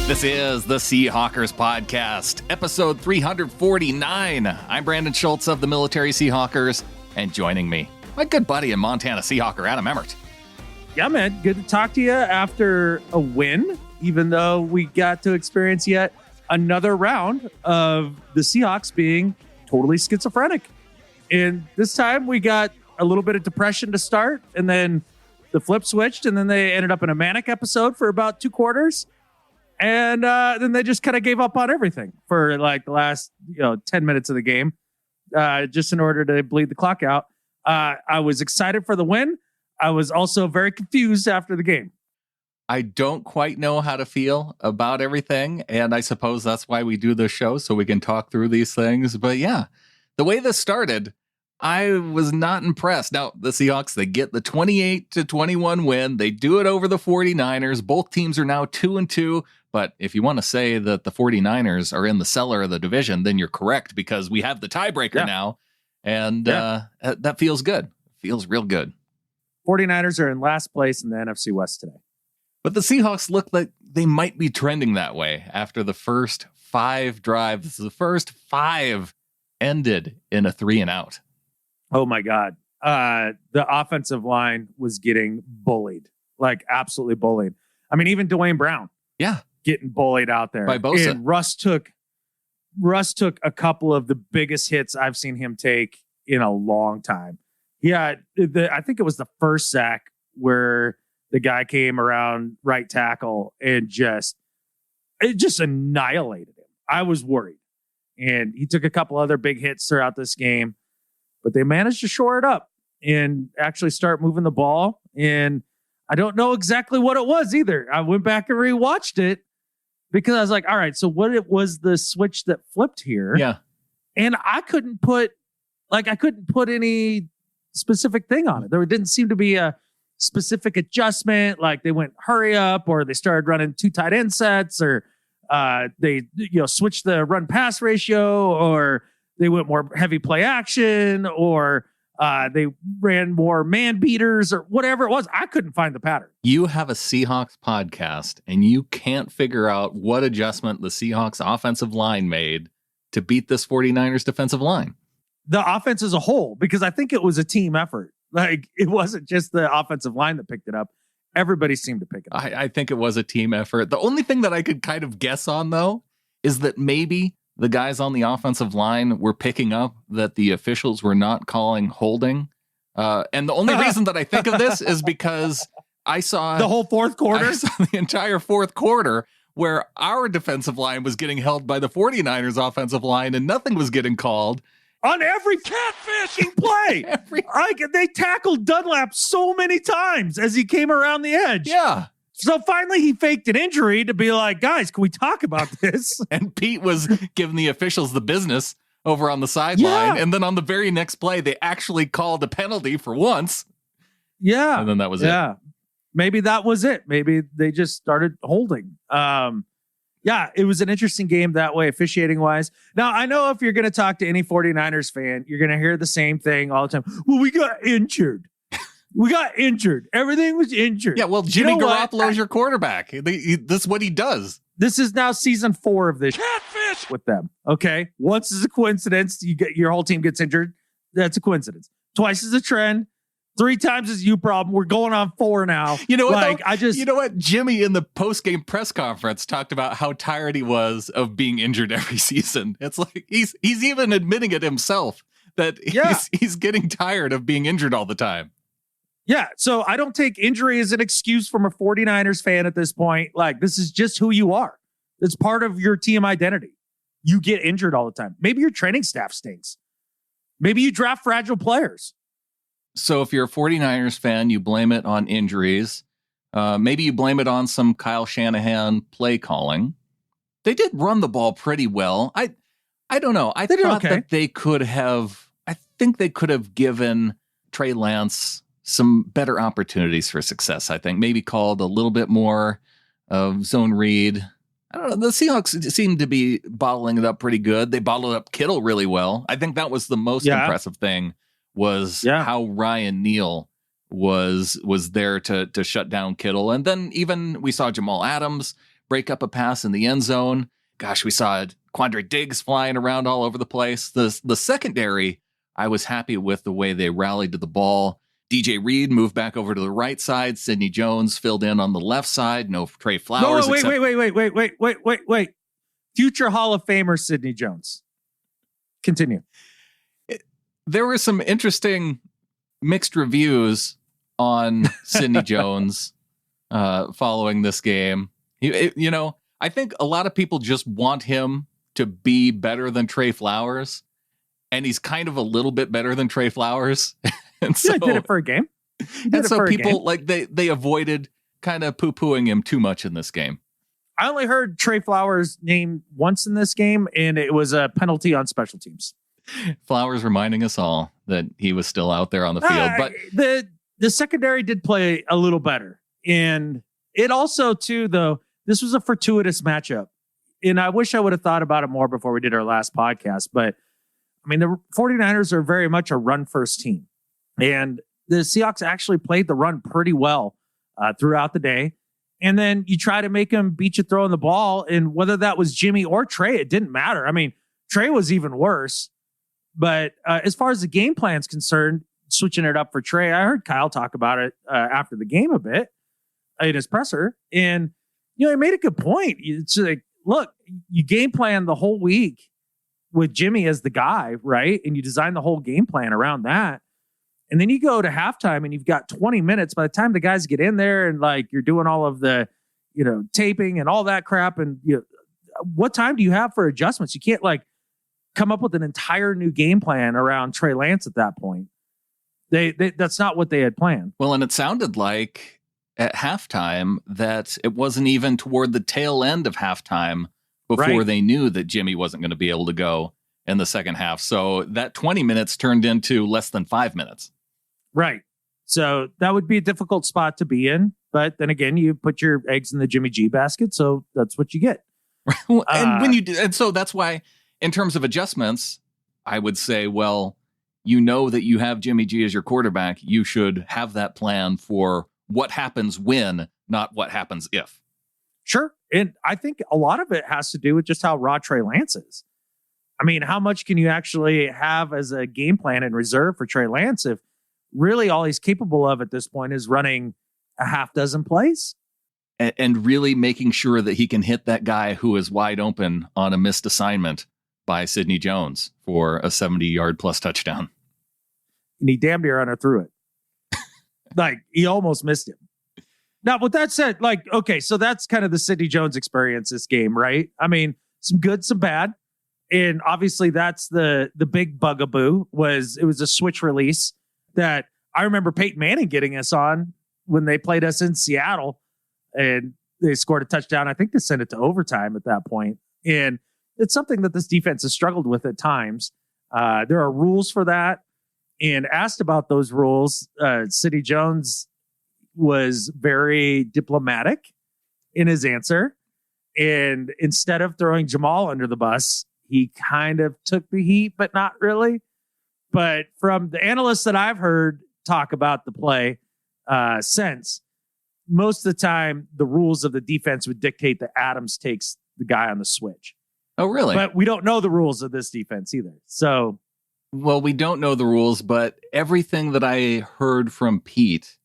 This is the Seahawkers Podcast, episode 349. I'm Brandon Schultz of the Military Seahawkers, and joining me, my good buddy and Montana Seahawker, Adam Emmert. Yeah, man, good to talk to you after a win, even though we got to experience yet another round of the Seahawks being totally schizophrenic. And this time we got a little bit of depression to start, and then the flip switched, and then they ended up in a manic episode for about 2 quarters. And then they just kind of gave up on everything for like the last 10 minutes of the game, just in order to bleed the clock out. I was excited for the win. I was also very confused after the game. I don't quite know how to feel about everything, and I suppose that's why we do this show, so we can talk through these things. But yeah, the way this started, I was not impressed. Now, the Seahawks, they get the 28-21 win. They do it over the 49ers. Both teams are now 2-2. But if you want to say that the 49ers are in the cellar of the division, then you're correct, because we have the tiebreaker now. And that feels good. Feels real good. 49ers are in last place in the NFC West today. But the Seahawks look like they might be trending that way after the first 5 drives. The first 5 ended in a 3-and-out. Oh, my God. The offensive line was getting bullied, like absolutely bullied. I mean, even Dwayne Brown. Yeah. Getting bullied out there. By Bosa. And Russ took a couple of the biggest hits I've seen him take in a long time. Yeah, I think it was the first sack where the guy came around right tackle and just annihilated him. I was worried. And he took a couple other big hits throughout this game, but they managed to shore it up and actually start moving the ball. And I don't know exactly what it was either. I went back and rewatched it because I was like, all right, so what it was the switch that flipped here? Yeah. And I couldn't put any specific thing on it. There didn't seem to be a specific adjustment. Like they went hurry up, or they started running 2 tight end sets, or they switched the run pass ratio, or they went more heavy play action, or they ran more man beaters, or whatever it was. I couldn't find the pattern. You have a Seahawks podcast and you can't figure out what adjustment the Seahawks offensive line made to beat this 49ers defensive line. The offense as a whole, because I think it was a team effort. Like it wasn't just the offensive line that picked it up. Everybody seemed to pick it up. I think it was a team effort. The only thing that I could kind of guess on, though, is that maybe the guys on the offensive line were picking up that the officials were not calling holding. And the only reason that I think of this is because I saw the whole fourth quarter. I saw the entire fourth quarter where our defensive line was getting held by the 49ers offensive line and nothing was getting called. On every catfish-ing play. They tackled Dunlap so many times as he came around the edge. Yeah. So finally he faked an injury to be like, guys, can we talk about this? And Pete was giving the officials the business over on the sideline. Yeah. And then on the very next play, they actually called a penalty for once. Yeah. And then that was it. Yeah. Maybe that was it. Maybe they just started holding. Yeah, it was an interesting game that way, officiating wise. Now, I know if you're going to talk to any 49ers fan, you're going to hear the same thing all the time. Well, we got injured. Everything was injured. Yeah, well, Jimmy Garoppolo's your quarterback. This is what he does. This is now season 4 of this catfish with them. Okay, once is a coincidence. Your whole team gets injured. That's a coincidence. Twice is a trend. 3 times is you problem. We're going on 4 now. You know what? You know what? Jimmy in the post-game press conference talked about how tired he was of being injured every season. It's like he's even admitting it himself that he's getting tired of being injured all the time. Yeah. So I don't take injury as an excuse from a 49ers fan at this point. Like, this is just who you are. It's part of your team identity. You get injured all the time. Maybe your training staff stinks. Maybe you draft fragile players. So if you're a 49ers fan, you blame it on injuries. Maybe you blame it on some Kyle Shanahan play calling. They did run the ball pretty well. I don't know. I thought that they could have, I think they could have given Trey Lance some better opportunities for success. I think maybe called a little bit more of zone read. I don't know. The Seahawks seem to be bottling it up pretty good. They bottled up Kittle really well. I think that was the most impressive thing. Was how Ryan Neal was there to shut down Kittle. And then even we saw Jamal Adams break up a pass in the end zone. Gosh, we saw Quandre Diggs flying around all over the place. The secondary, I was happy with the way they rallied to the ball. DJ Reed moved back over to the right side. Sidney Jones filled in on the left side. No Trey Flowers. No, wait. Future Hall of Famer Sidney Jones. Continue. There were some interesting mixed reviews on Sidney Jones following this game. I think a lot of people just want him to be better than Trey Flowers, and he's kind of a little bit better than Trey Flowers. And so, he did it for a game. And so people they avoided kind of poo-pooing him too much in this game. I only heard Trey Flowers' name once in this game, and it was a penalty on special teams. Flowers reminding us all that he was still out there on the field. But the secondary did play a little better. And it also, too, though, this was a fortuitous matchup. And I wish I would have thought about it more before we did our last podcast. But, I mean, the 49ers are very much a run-first team. And the Seahawks actually played the run pretty well throughout the day. And then you try to make them beat you throwing the ball. And whether that was Jimmy or Trey, it didn't matter. I mean, Trey was even worse. But as far as the game plan is concerned, switching it up for Trey, I heard Kyle talk about it after the game a bit in his presser. And, he made a good point. It's like, look, you game plan the whole week with Jimmy as the guy, right? And you design the whole game plan around that. And then you go to halftime and you've got 20 minutes. By the time the guys get in there and you're doing all of the, taping and all that crap. And what time do you have for adjustments? You can't come up with an entire new game plan around Trey Lance at that point. They that's not what they had planned. Well, and it sounded like at halftime that it wasn't even toward the tail end of halftime before they knew that Jimmy wasn't going to be able to go in the second half. So that 20 minutes turned into less than 5 minutes. Right. So that would be a difficult spot to be in. But then again, you put your eggs in the Jimmy G basket. So that's what you get. And when you do, and so that's why in terms of adjustments, I would say, well, that you have Jimmy G as your quarterback. You should have that plan for what happens when, not what happens if. Sure. And I think a lot of it has to do with just how raw Trey Lance is. I mean, how much can you actually have as a game plan in reserve for Trey Lance if really all he's capable of at this point is running a half dozen plays? And really making sure that he can hit that guy who is wide open on a missed assignment by Sidney Jones for a 70-yard plus touchdown. And he damn near underthrew it. He almost missed him. Now, with that said, okay, so that's kind of the Sidney Jones experience this game, right? I mean, some good, some bad. And obviously that's the big bugaboo it was a switch release that I remember Peyton Manning getting us on when they played us in Seattle and they scored a touchdown. I think they sent it to overtime at that point. And it's something that this defense has struggled with at times. There are rules for that. And asked about those rules, Sidney Jones was very diplomatic in his answer. And instead of throwing Jamal under the bus, he kind of took the heat, but not really. But from the analysts that I've heard talk about the play since, most of the time, the rules of the defense would dictate that Adams takes the guy on the switch. Oh, really? But we don't know the rules of this defense either. So... Well, we don't know the rules, but everything that I heard from Pete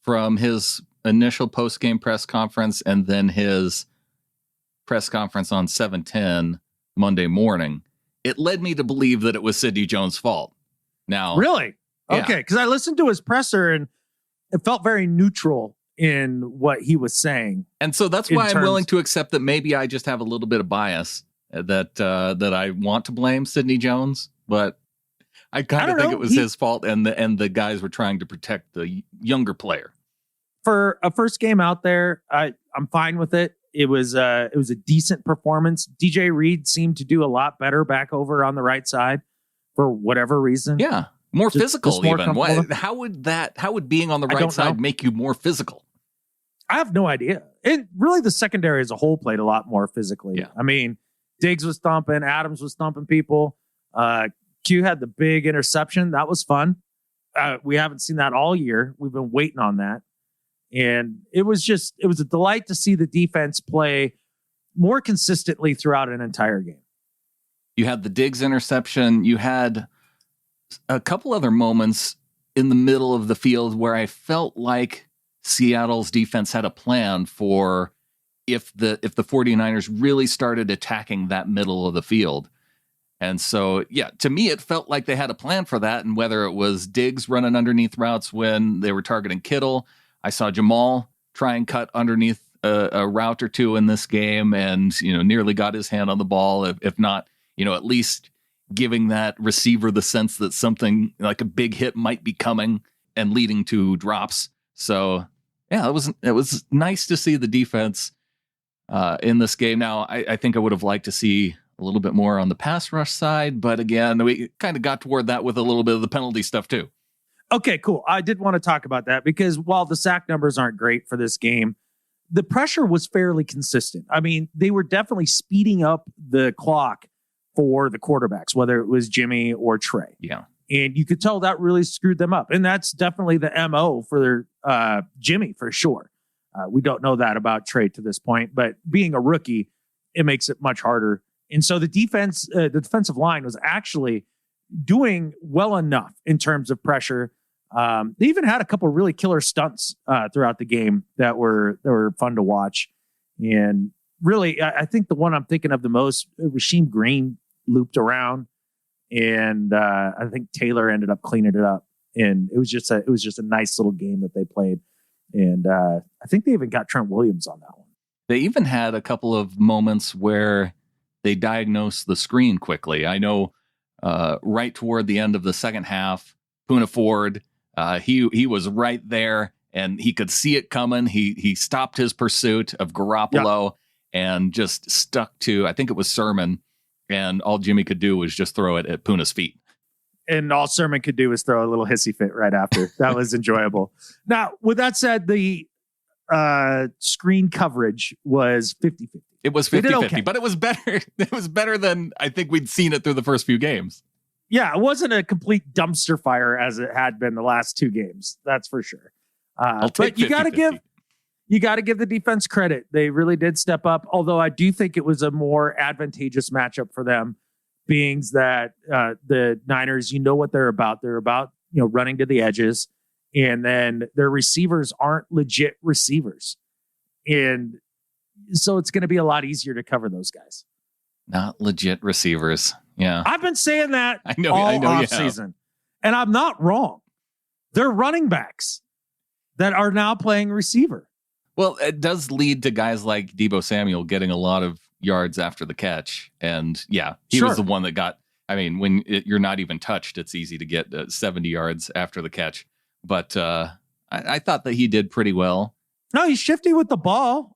from his initial post-game press conference and then his press conference on 710 Monday morning, it led me to believe that it was Sidney Jones' fault. Now, really? Yeah. Okay, because I listened to his presser and it felt very neutral in what he was saying. And so that's why I'm willing to accept that maybe I just have a little bit of bias that I want to blame Sidney Jones, but I kind of think it was his fault, and the guys were trying to protect the younger player. For a first game out there, I'm fine with it. It was a decent performance. DJ Reed seemed to do a lot better back over on the right side for whatever reason. Yeah, more physical more even. How would being on the right side make you more physical? I have no idea. And really, the secondary as a whole played a lot more physically. Yeah. I mean, Diggs was thumping, Adams was thumping people. Q had the big interception. That was fun. We haven't seen that all year. We've been waiting on that. And it was a delight to see the defense play more consistently throughout an entire game. You had the Diggs interception. You had a couple other moments in the middle of the field where I felt like Seattle's defense had a plan for if the 49ers really started attacking that middle of the field. And so, yeah, to me, it felt like they had a plan for that. And whether it was Diggs running underneath routes when they were targeting Kittle, I saw Jamal try and cut underneath a route or two in this game and, nearly got his hand on the ball. If not, at least giving that receiver the sense that something like a big hit might be coming and leading to drops. So, yeah, it was nice to see the defense in this game. Now, I think I would have liked to see a little bit more on the pass rush side, but again, we kind of got toward that with a little bit of the penalty stuff too. Okay, cool. I did want to talk about that because while the sack numbers aren't great for this game, the pressure was fairly consistent. I mean, they were definitely speeding up the clock for the quarterbacks, whether it was Jimmy or Trey. Yeah. And you could tell that really screwed them up. And that's definitely the MO for Jimmy for sure. We don't know that about Trey to this point, but being a rookie, it makes it much harder. And so the defensive line was actually doing well enough in terms of pressure. They even had a couple of really killer stunts throughout the game that were fun to watch. And really, I think the one I'm thinking of the most, Rasheem Green looped around, and I think Taylor ended up cleaning it up. And it was just a nice little game that they played. And I think they even got Trent Williams on that one. They even had a couple of moments where they diagnosed the screen quickly. I know right toward the end of the second half, Poona Ford, he was right there and he could see it coming. He stopped his pursuit of Garoppolo and just stuck to, I think it was Sermon, and all Jimmy could do was just throw it at Poona's feet. And all Sermon could do was throw a little hissy fit right after. That was enjoyable. Now, with that said, the screen coverage was 50-50. It was 50-50, but it was better. It was better than I think we'd seen it through the first few games. Yeah, it wasn't a complete dumpster fire as it had been the last two games. That's for sure. But you got to give the defense credit. They really did step up. Although I do think it was a more advantageous matchup for them, being that the Niners, what they're about. They're about running to the edges, and then their receivers aren't legit receivers, and so it's going to be a lot easier to cover those guys. Not legit receivers. Yeah. I've been saying that I know off season, and I'm not wrong. They're running backs that are now playing receiver. Well, it does lead to guys like Deebo Samuel getting a lot of yards after the catch. And yeah, he was the one that got, when you're not even touched, it's easy to get 70 yards after the catch. But I thought that he did pretty well. No, he's shifty with the ball.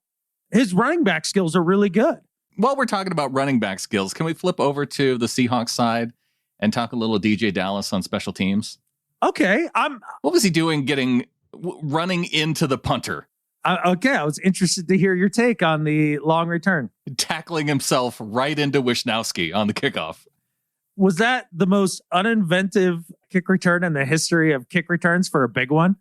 His running back skills are really good. While we're talking about running back skills, can we flip over to the Seahawks side and talk a little DJ Dallas on special teams? Okay. What was he doing running into the punter? Okay. I was interested to hear your take on the long return. Tackling himself right into Wisnowski on the kickoff. Was that the most uninventive kick return in the history of kick returns for a big one?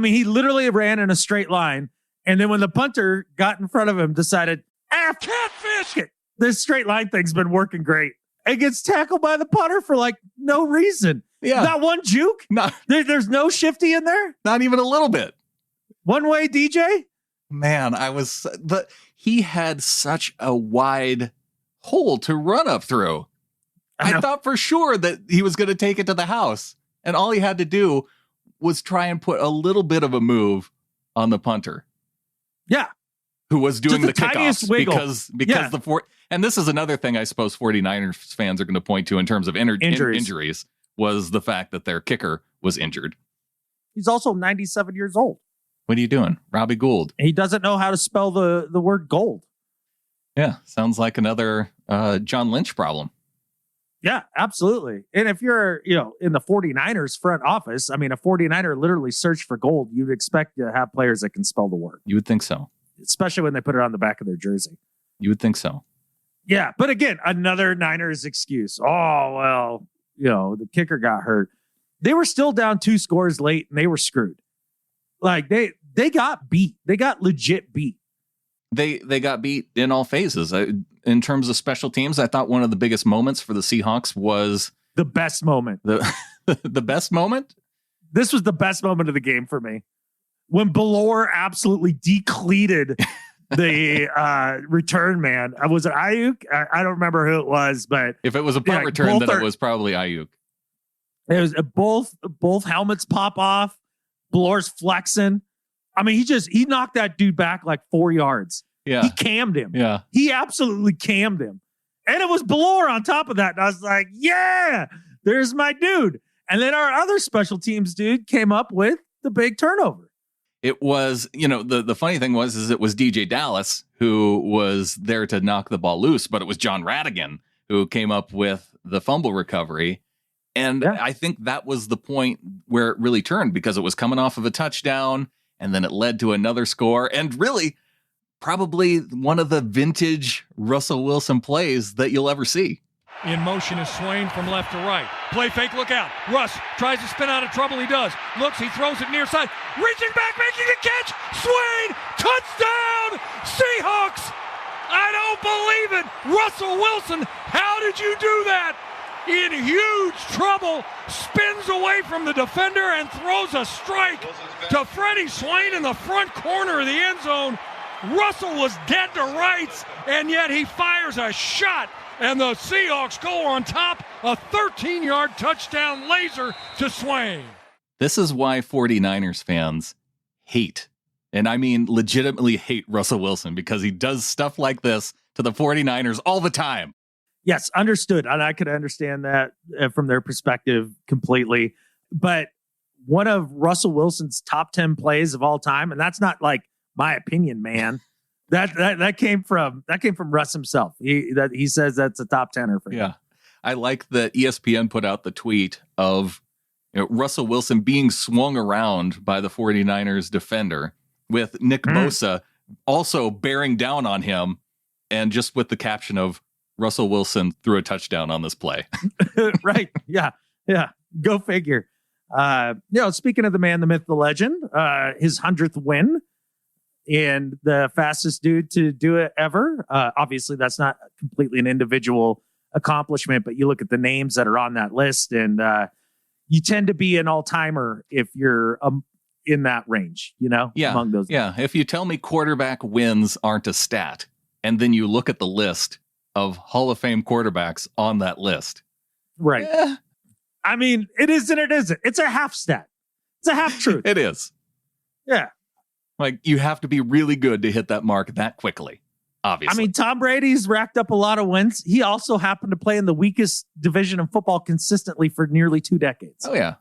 He literally ran in a straight line. And then when the punter got in front of him, decided, catfish it. This straight line thing's been working great. It gets tackled by the punter for no reason. Yeah. Not one juke. No. There's no shifty in there. Not even a little bit. One way DJ. Man, he had such a wide hole to run up through. I thought for sure that he was going to take it to the house. And all he had to do was try and put a little bit of a move on the punter. Yeah. Who was doing the kickoffs because and this is another thing I suppose 49ers fans are going to point to in terms of injuries was the fact that their kicker was injured. He's also 97 years old. What are you doing? Robbie Gould. He doesn't know how to spell the word gold. Yeah. Sounds like another John Lynch problem. Yeah, absolutely. And if you're, in the 49ers front office, a 49er literally searched for gold. You'd expect to have players that can spell the word. You would think so. Especially when they put it on the back of their jersey. You would think so. Yeah. But again, another Niners excuse. Oh, well, the kicker got hurt. They were still down 2 scores late and they were screwed. They got beat. They got legit beat. They got beat in all phases. In terms of special teams, I thought one of the biggest moments for the Seahawks was the best moment. The best moment? This was the best moment of the game for me. When Bellore absolutely decleated the return man. Was it Ayuk? I don't remember who it was, but if it was a punt return, then it was probably Ayuk. It was both helmets pop off. Bellore's flexing. I mean, he knocked that dude back like 4 yards. Yeah. He cammed him. Yeah. He absolutely cammed him. And it was Bellore on top of that. And I was like, yeah, there's my dude. And then our other special teams dude came up with the big turnover. It was, the funny thing is it was DJ Dallas who was there to knock the ball loose, but it was John Radigan who came up with the fumble recovery. And I think that was the point where it really turned, because it was coming off of a touchdown and then it led to another score. And really, probably one of the vintage Russell Wilson plays that you'll ever see. In motion is Swain from left to right. Play fake, look out. Russ tries to spin out of trouble. He does. Looks, he throws it near side. Reaching back, making a catch. Swain, touchdown, Seahawks. I don't believe it. Russell Wilson, how did you do that? In huge trouble, spins away from the defender and throws a strike to Freddie Swain in the front corner of the end zone. Russell was dead to rights, and yet he fires a shot, and the Seahawks go on top, a 13-yard touchdown laser to Swain. This is why 49ers fans hate, and I mean legitimately hate, Russell Wilson, because he does stuff like this to the 49ers all the time. Yes, understood. And I could understand that from their perspective completely. But one of Russell Wilson's top 10 plays of all time, and that's not like my opinion, man. That came from Russ himself. He says that's a top 10er for him. Yeah. I like that ESPN put out the tweet of Russell Wilson being swung around by the 49ers defender with Nick Bosa also bearing down on him, and just with the caption of Russell Wilson threw a touchdown on this play. Right. Yeah. Go figure. Speaking of the man, the myth, the legend, his 100th win and the fastest dude to do it ever. Obviously, that's not completely an individual accomplishment, but you look at the names that are on that list, and you tend to be an all-timer if you're in that range, among those. Yeah. If you tell me quarterback wins aren't a stat, and then you look at the list of Hall of Fame quarterbacks on that list. Right. I mean, it is and it isn't. It's a half stat. It's a half truth. It is. Yeah. Like, you have to be really good to hit that mark that quickly, obviously. I mean, Tom Brady's racked up a lot of wins. He also happened to play in the weakest division of football consistently for nearly 2 decades. Oh, yeah.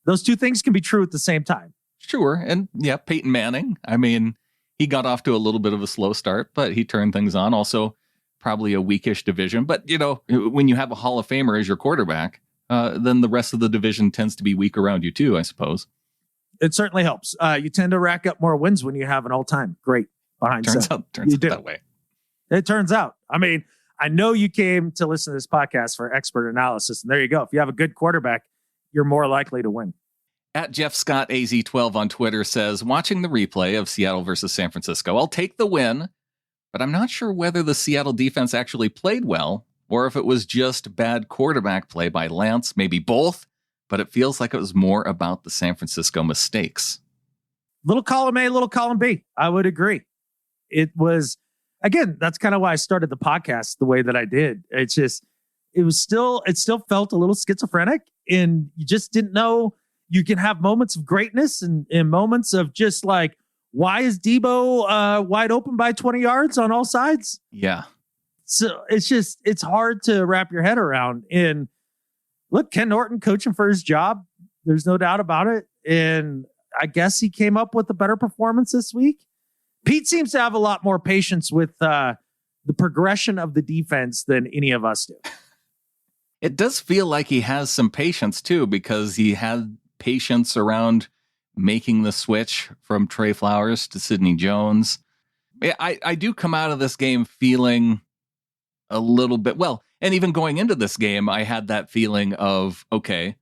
Those two things can be true at the same time. Sure. And yeah, Peyton Manning. I mean, he got off to a little bit of a slow start, but he turned things on. Also, probably a weakish division. But, when you have a Hall of Famer as your quarterback, then the rest of the division tends to be weak around you too, I suppose. It certainly helps. You tend to rack up more wins when you have an all-time great behind turns center. Turns out that way. It turns out. I mean, I know you came to listen to this podcast for expert analysis, and there you go. If you have a good quarterback, you're more likely to win. At Jeff Scott AZ12 on Twitter says, watching the replay of Seattle versus San Francisco, I'll take the win, but I'm not sure whether the Seattle defense actually played well or if it was just bad quarterback play by Lance, maybe both, but it feels like it was more about the San Francisco mistakes. Little column A, little column B. I would agree. It was, again, that's kind of why I started the podcast the way that I did. It still felt a little schizophrenic, and you just didn't know. You can have moments of greatness and moments of just like, why is Debo wide open by 20 yards on all sides? Yeah. So it's hard to wrap your head around. And look, Ken Norton coaching for his job. There's no doubt about it. And I guess he came up with a better performance this week. Pete seems to have a lot more patience with the progression of the defense than any of us do. It does feel like he has some patience too, because he had patience around making the switch from Trey Flowers to Sidney Jones. I do come out of this game feeling a little bit, and even going into this game, I had that feeling of, okay,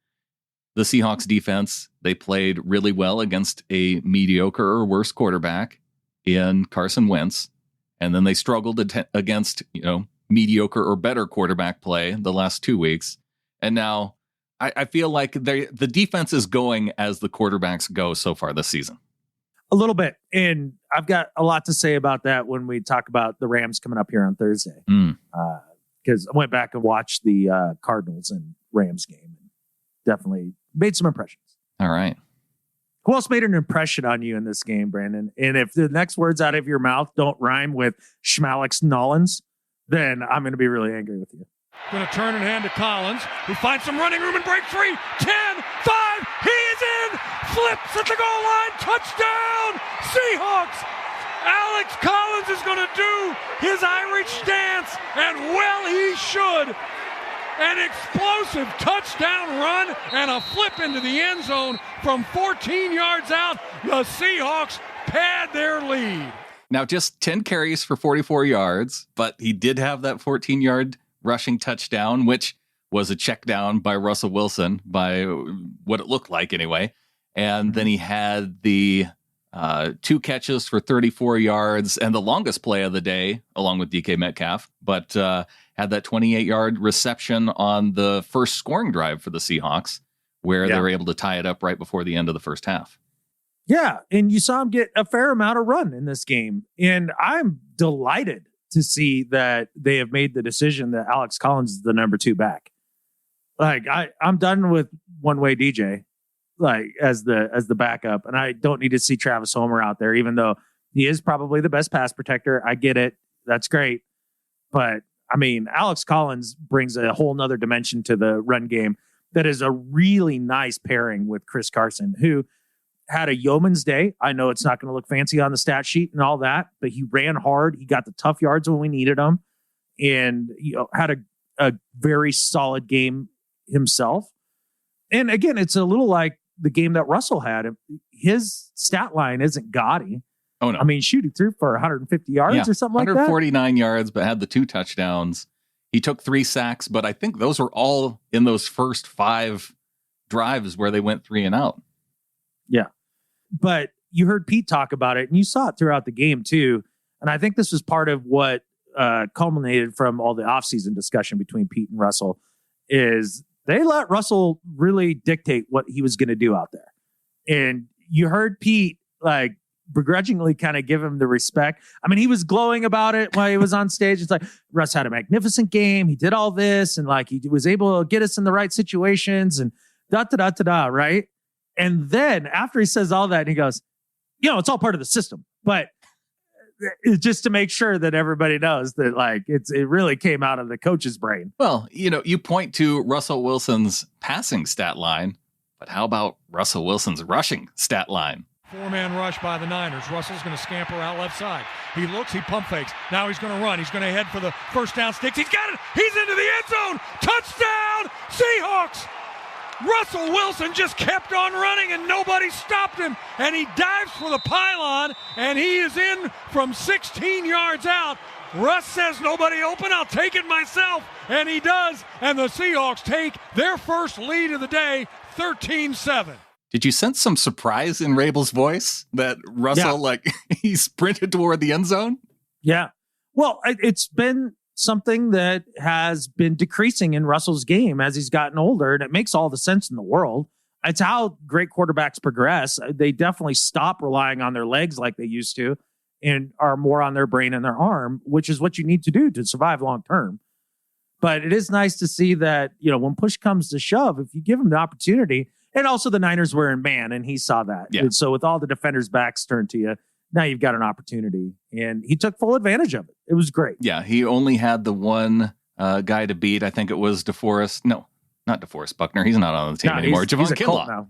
the Seahawks defense, they played really well against a mediocre or worse quarterback in Carson Wentz. And then they struggled against, mediocre or better quarterback play the last 2 weeks. And now I feel like the defense is going as the quarterbacks go so far this season. A little bit. And I've got a lot to say about that when we talk about the Rams coming up here on Thursday. Because I went back and watched the Cardinals and Rams game and definitely made some impressions. All right. Who else made an impression on you in this game, Brandon? And if the next words out of your mouth don't rhyme with Schmalix Nollins, then I'm going to be really angry with you. Going to turn and hand to Collins, who finds some running room and break free. 10, 5, he is in! Flips at the goal line, touchdown! Seahawks! Alex Collins is going to do his Irish dance, and well he should. An explosive touchdown run and a flip into the end zone from 14 yards out. The Seahawks pad their lead. Now, just 10 carries for 44 yards, but he did have that 14-yard rushing touchdown, which was a check down by Russell Wilson, by what it looked like anyway. And then he had the 2 catches for 34 yards and the longest play of the day, along with DK Metcalf, but had that 28-yard reception on the first scoring drive for the Seahawks, where they were able to tie it up right before the end of the first half. Yeah, and you saw him get a fair amount of run in this game. And I'm delighted to see that they have made the decision that Alex Collins is the number 2 back. Like, I'm done with one-way DJ, like, as the backup. And I don't need to see Travis Homer out there, even though he is probably the best pass protector. I get it. That's great. But, I mean, Alex Collins brings a whole nother dimension to the run game that is a really nice pairing with Chris Carson, who had a yeoman's day. I know it's not going to look fancy on the stat sheet and all that, but he ran hard. He got the tough yards when we needed them, and had a very solid game himself. And again, it's a little like the game that Russell had. His stat line isn't gaudy. Oh no! I mean, shooting through for 150 yards or something like that. 149 yards, but had the 2 touchdowns. He took 3 sacks, but I think those were all in those first 5 drives where they went 3 and out. Yeah. But you heard Pete talk about it, and you saw it throughout the game too. And I think this was part of what culminated from all the offseason discussion between Pete and Russell, is they let Russell really dictate what he was going to do out there. And you heard Pete like begrudgingly kind of give him the respect. I mean, he was glowing about it while he was on stage. It's like, Russ had a magnificent game. He did all this, and like he was able to get us in the right situations and right? And then after he says all that, he goes, it's all part of the system. But it's just to make sure that everybody knows that like it really came out of the coach's brain. Well, you point to Russell Wilson's passing stat line, but how about Russell Wilson's rushing stat line? 4-man rush by the Niners. Russell's going to scamper out left side. He looks, he pump fakes. Now he's going to run. He's going to head for the first down sticks. He's got it. He's into the end zone. Touchdown, Seahawks. Russell Wilson just kept on running and nobody stopped him. And he dives for the pylon and he is in from 16 yards out. Russ says, nobody open, I'll take it myself. And he does. And the Seahawks take their first lead of the day, 13-7. Did you sense some surprise in Rabel's voice that Russell, he sprinted toward the end zone? Yeah. Well, it's been something that has been decreasing in Russell's game as he's gotten older, and it makes all the sense in the world. It's how great quarterbacks progress. They definitely stop relying on their legs like they used to and are more on their brain and their arm, which is what you need to do to survive long term. But it is nice to see that, when push comes to shove, if you give him the opportunity, and also the Niners were in man, and he saw that. Yeah. And so with all the defenders' backs turned to you, now you've got an opportunity, and he took full advantage of it. It was great. Yeah, he only had the one guy to beat. I think it was DeForest. No, not DeForest Buckner. He's not on the team anymore. Javon Kinlaw. Now.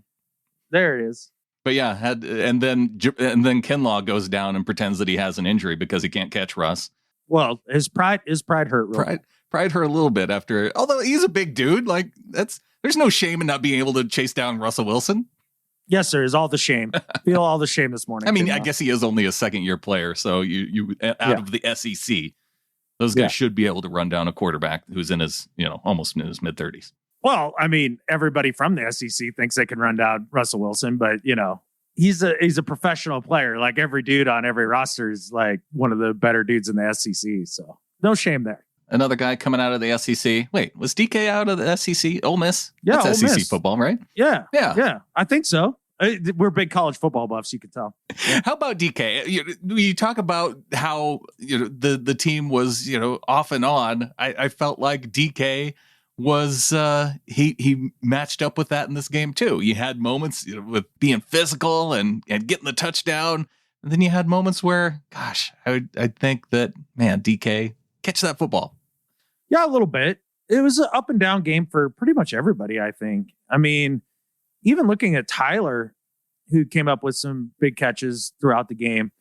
There it is. But yeah, and then Kinlaw goes down and pretends that he has an injury because he can't catch Russ. Well, his pride hurt. Pride hurt a little bit after. Although he's a big dude, there's no shame in not being able to chase down Russell Wilson. Yes, sir. Is all the shame. Feel all the shame this morning. I mean, I guess he is only a second-year player, so you out of the SEC, those guys should be able to run down a quarterback who's in his, almost in his mid-30s. Well, I mean, everybody from the SEC thinks they can run down Russell Wilson, but, he's a professional player. Like every dude on every roster is like one of the better dudes in the SEC. So no shame there. Another guy coming out of the SEC. Wait, was DK out of the SEC? Ole Miss? Yeah, that's Ole SEC Miss. football, right? Yeah. I think so. We're big college football buffs, you can tell. How about DK? You talk about how the team was off and on. I felt like DK was he matched up with that in this game too. You had moments with being physical and getting the touchdown, and then you had moments where, gosh, I think that, man, DK, catch that football. Yeah, a little bit. It was an up and down game for pretty much everybody, I think. I mean, even looking at Tyler, who came up with some big catches throughout the game,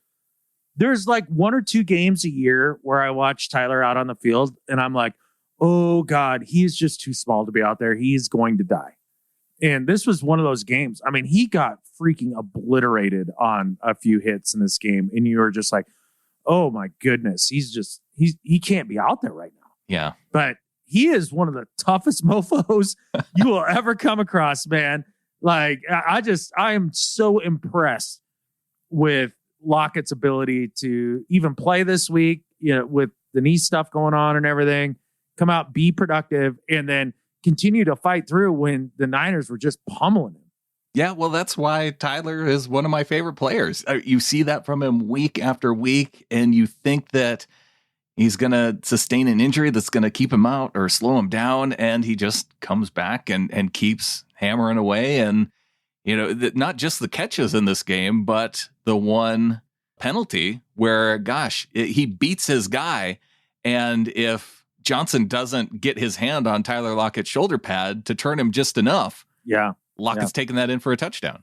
there's like 1 or 2 games a year where I watch Tyler out on the field and I'm like, oh God, he's just too small to be out there. He's going to die. And this was one of those games. I mean, he got freaking obliterated on a few hits in this game. And you were just like, oh my goodness, he can't be out there right now. Yeah. But he is one of the toughest mofos you will ever come across, man. Like, I am so impressed with Lockett's ability to even play this week, with the knee stuff going on and everything, come out, be productive, and then continue to fight through when the Niners were just pummeling him. Yeah, well, that's why Tyler is one of my favorite players. You see that from him week after week, and you think that he's going to sustain an injury that's going to keep him out or slow him down, and he just comes back and keeps hammering away. And, not just the catches in this game, but the one penalty where, gosh, he beats his guy, and if Johnson doesn't get his hand on Tyler Lockett's shoulder pad to turn him just enough, Lockett's taking that in for a touchdown.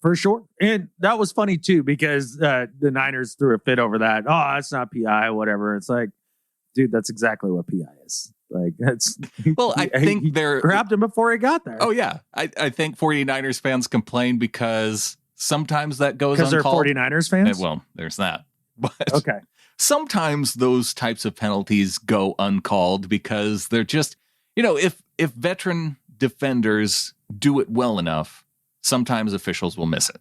For sure. And that was funny too, because the Niners threw a fit over that. Oh, that's not PI, whatever. It's like, dude, that's exactly what PI is. Like, that's, well, I think they're grabbed him before he got there. Oh yeah. I think 49ers fans complain because sometimes that goes uncalled. Because they're 49ers fans? Well, there's that. But okay. Sometimes those types of penalties go uncalled because they're just, if veteran defenders do it well enough, sometimes officials will miss it.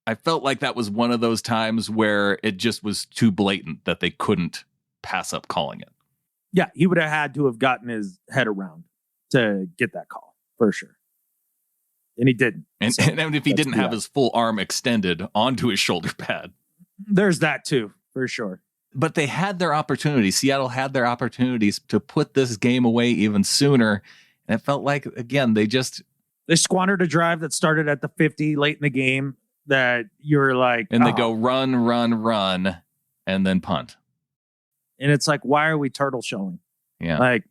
I felt like that was one of those times where it just was too blatant that they couldn't pass up calling it. Yeah, he would have had to have gotten his head around to get that call, for sure. And he didn't. And if he didn't have his full arm extended onto his shoulder pad. There's that too, for sure. But they had their opportunities. Seattle had their opportunities to put this game away even sooner. And it felt like, again, they squandered a drive that started at the 50 late in the game that you're like... And they go run, and then punt. And it's like, why are we turtle showing? Yeah. Like,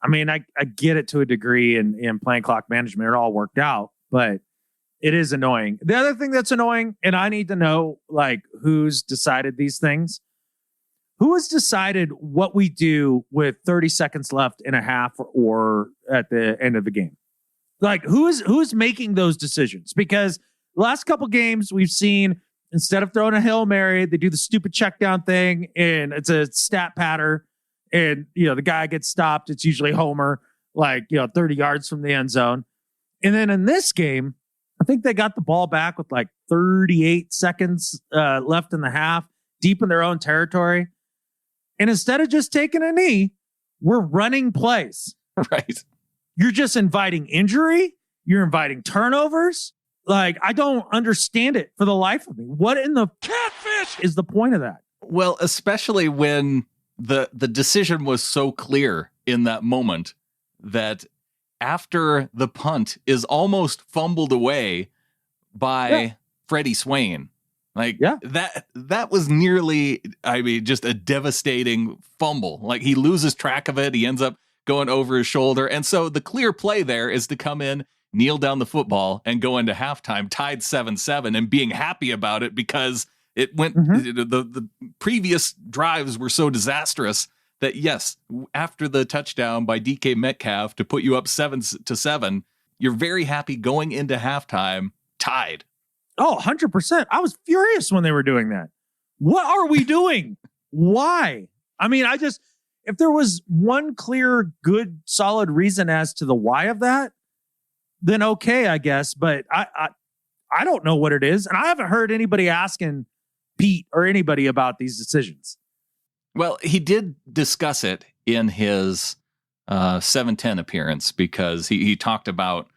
I mean, I get it to a degree in playing clock management. It all worked out, but it is annoying. The other thing that's annoying, and I need to know, like, who's decided these things. Who has decided what we do with 30 seconds left in a half or at the end of the game? Like, who's making those decisions? Because the last couple games we've seen, instead of throwing a Hail Mary, they do the stupid check down thing, and it's a stat patter, and the guy gets stopped. It's usually Homer, 30 yards from the end zone. And then in this game, I think they got the ball back with like 38 seconds left in the half, deep in their own territory. And instead of just taking a knee, we're running plays. Right. You're just inviting injury. You're inviting turnovers. Like, I don't understand it for the life of me. What in the catfish is the point of that? Well, especially when the decision was so clear in that moment that after the punt is almost fumbled away by Freddie Swain. That was nearly, just a devastating fumble. Like, he loses track of it. He ends up going over his shoulder. And so the clear play there is to come in, kneel down the football, and go into halftime tied 7-7 and being happy about it because it went, the previous drives were so disastrous that, yes, after the touchdown by DK Metcalf to put you up 7-7, you're very happy going into halftime tied. Oh, 100%. I was furious when they were doing that. What are we doing? Why? I mean, if there was one clear, good, solid reason as to the why of that, then okay, I guess. But I don't know what it is. And I haven't heard anybody asking Pete or anybody about these decisions. Well, he did discuss it in his 7-10 appearance because he talked about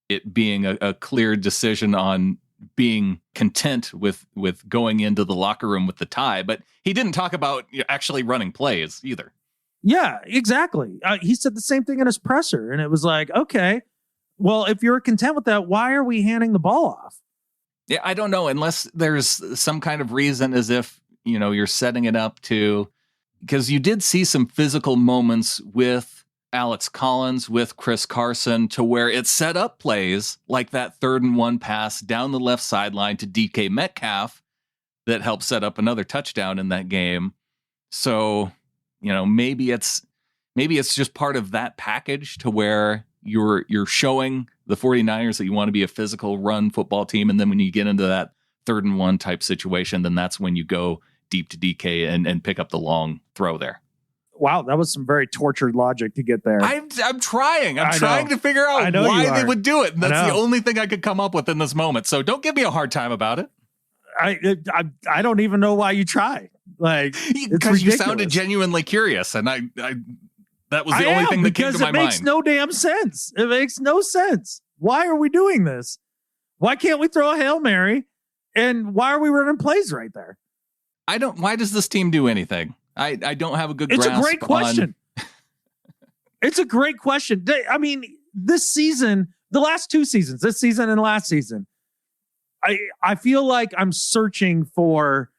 it being a clear decision on being content with going into the locker room with the tie, but he didn't talk about actually running plays either. Yeah, exactly. He said the same thing in his presser, and it was like, okay, well, if you're content with that, why are we handing the ball off? Yeah, I don't know, unless there's some kind of reason as if, you're setting it up to, because you did see some physical moments with Alex Collins, with Chris Carson, to where it set up plays like that 3rd and 1 pass down the left sideline to DK Metcalf that helped set up another touchdown in that game. So, maybe it's just part of that package to where you're showing the 49ers that you want to be a physical run football team. And then when you get into that 3rd and 1 type situation, then that's when you go deep to DK and pick up the long throw there. Wow, that was some very tortured logic to get there. I'm trying. I'm trying to figure out why they would do it. And that's the only thing I could come up with in this moment. So don't give me a hard time about it. I don't even know why you try. Like, because you sounded genuinely curious, and I that was the only thing that came to my mind. Because it makes no damn sense. It makes no sense. Why are we doing this? Why can't we throw a Hail Mary? And why are we running plays right there? Why does this team do anything? I don't have a good grasp. It's a great question. It's a great question. I mean, this season, the last 2 seasons, this season and last season, I feel like I'm searching for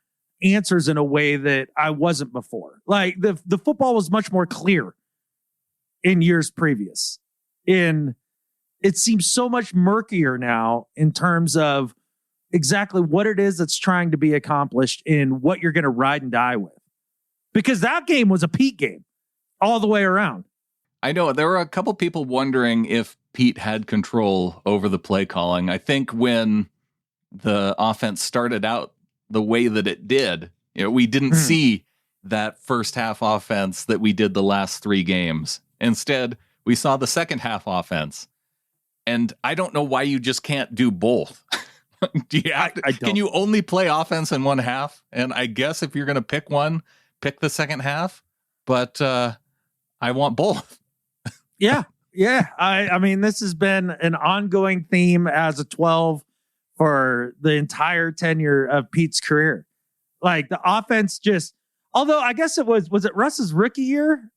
answers in a way that I wasn't before. Like the football was much more clear in years previous. It seems so much murkier now in terms of exactly what it is that's trying to be accomplished and what you're going to ride and die with. Because that game was a Pete game all the way around. I know there were a couple people wondering if Pete had control over the play calling. I think when the offense started out the way that it did, we didn't see that first half offense that we did the last 3 games. Instead, we saw the second half offense. And I don't know why you just can't do both. Can you only play offense in one half? And I guess if you're going to pick one, pick the second half. But I want both. Yeah. I mean, this has been an ongoing theme as a 12 for the entire tenure of Pete's career. Like the offense although I guess was it Russ's rookie year?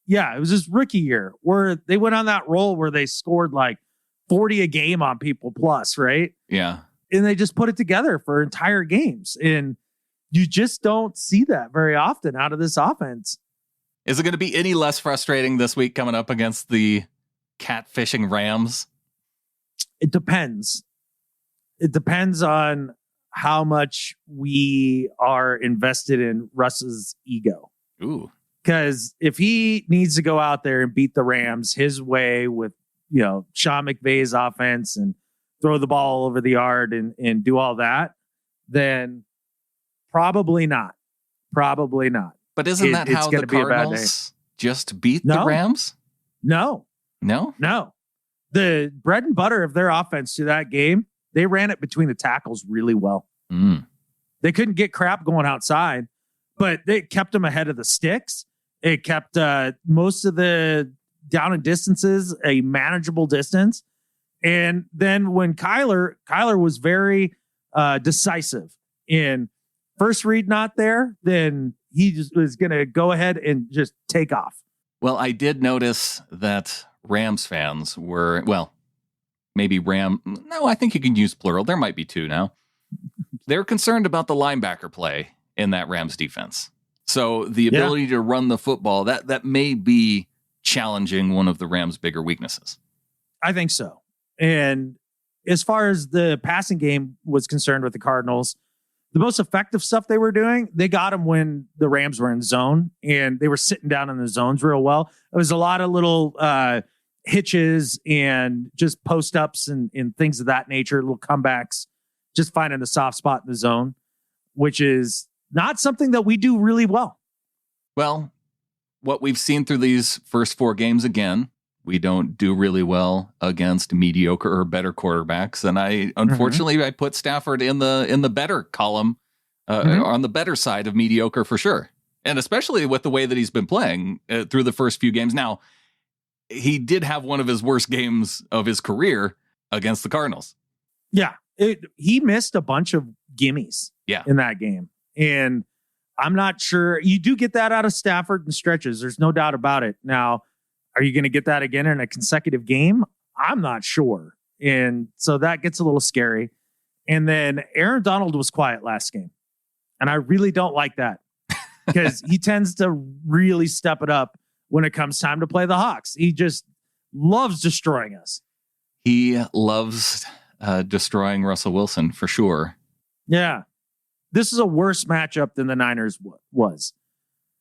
Yeah, it was his rookie year where they went on that roll where they scored like 40 a game on people plus, right? Yeah. And they just put it together for entire games. And you just don't see that very often out of this offense. Is it going to be any less frustrating this week coming up against the catfishing Rams? It depends. It depends on how much we are invested in Russ's ego. Ooh. Because if he needs to go out there and beat the Rams his way with, Sean McVay's offense and throw the ball over the yard and do all that, then probably not. Probably not. But isn't that how the Cardinals just beat the Rams? No. The bread and butter of their offense to that game, they ran it between the tackles really well. They couldn't get crap going outside, but they kept them ahead of the sticks. It kept most of the down and distances a manageable distance. And then when Kyler was very decisive in first read not there, then he just was going to go ahead and just take off. Well, I did notice that Rams fans were, maybe no, I think you can use plural. There might be 2 now. They're concerned about the linebacker play in that Rams defense. So the ability to run the football, that may be challenging one of the Rams' bigger weaknesses. I think so. And as far as the passing game was concerned with the Cardinals, the most effective stuff they were doing, they got them when the Rams were in zone and they were sitting down in the zones real well. It was a lot of little hitches and just post ups and things of that nature, little comebacks, just finding the soft spot in the zone, which is not something that we do really well. Well, what we've seen through these first 4 games again we don't do really well against mediocre or better quarterbacks. And unfortunately, I put Stafford in the better column, on the better side of mediocre for sure. And especially with the way that he's been playing through the first few games. Now, he did have one of his worst games of his career against the Cardinals. Yeah, he missed a bunch of gimmies in that game. And I'm not sure. You do get that out of Stafford in stretches. There's no doubt about it. Now, are you going to get that again in a consecutive game? I'm not sure. And so that gets a little scary. And then Aaron Donald was quiet last game. And I really don't like that because he tends to really step it up when it comes time to play the Hawks. He just loves destroying us. He loves destroying Russell Wilson for sure. Yeah. This is a worse matchup than the Niners was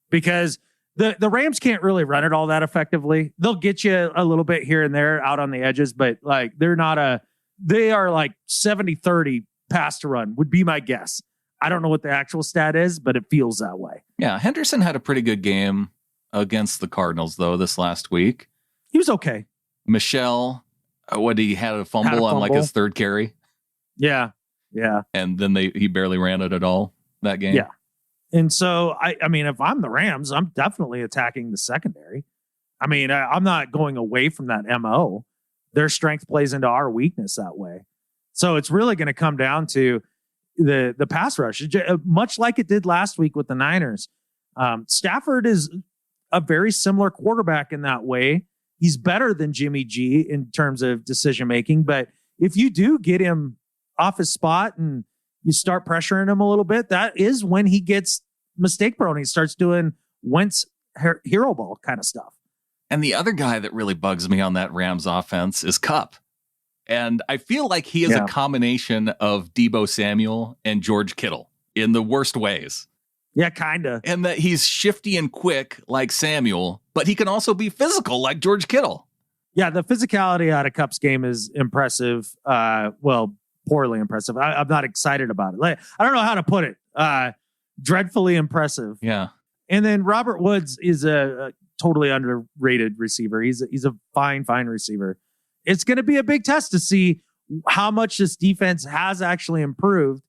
because the Rams can't really run it all that effectively. They'll get you a little bit here and there out on the edges, but like they are like 70-30 pass to run would be my guess. I don't know what the actual stat is, but it feels that way. Yeah. Henderson had a pretty good game against the Cardinals though this last week. He was okay. Michelle, he had a fumble on like his third carry. Yeah. Yeah. And then he barely ran it at all that game. Yeah. And so, I mean, if I'm the Rams, I'm definitely attacking the secondary. I mean, I'm not going away from that MO. Their strength plays into our weakness that way. So it's really going to come down to the pass rush, much like it did last week with the Niners. Stafford is a very similar quarterback in that way. He's better than Jimmy G in terms of decision making. But if you do get him off his spot and you start pressuring him a little bit, that is when he gets mistake prone. He starts doing Wentz hero ball kind of stuff. And the other guy that really bugs me on that Rams offense is Kupp. And I feel like he is a combination of Deebo Samuel and George Kittle in the worst ways. Yeah, kind of. And that he's shifty and quick like Samuel, but he can also be physical like George Kittle. Yeah, the physicality out of Kupp's game is impressive. Poorly impressive. I'm not excited about it. I don't know how to put it. Dreadfully impressive. Yeah. And then Robert Woods is a totally underrated receiver. He's a fine receiver. It's going to be a big test to see how much this defense has actually improved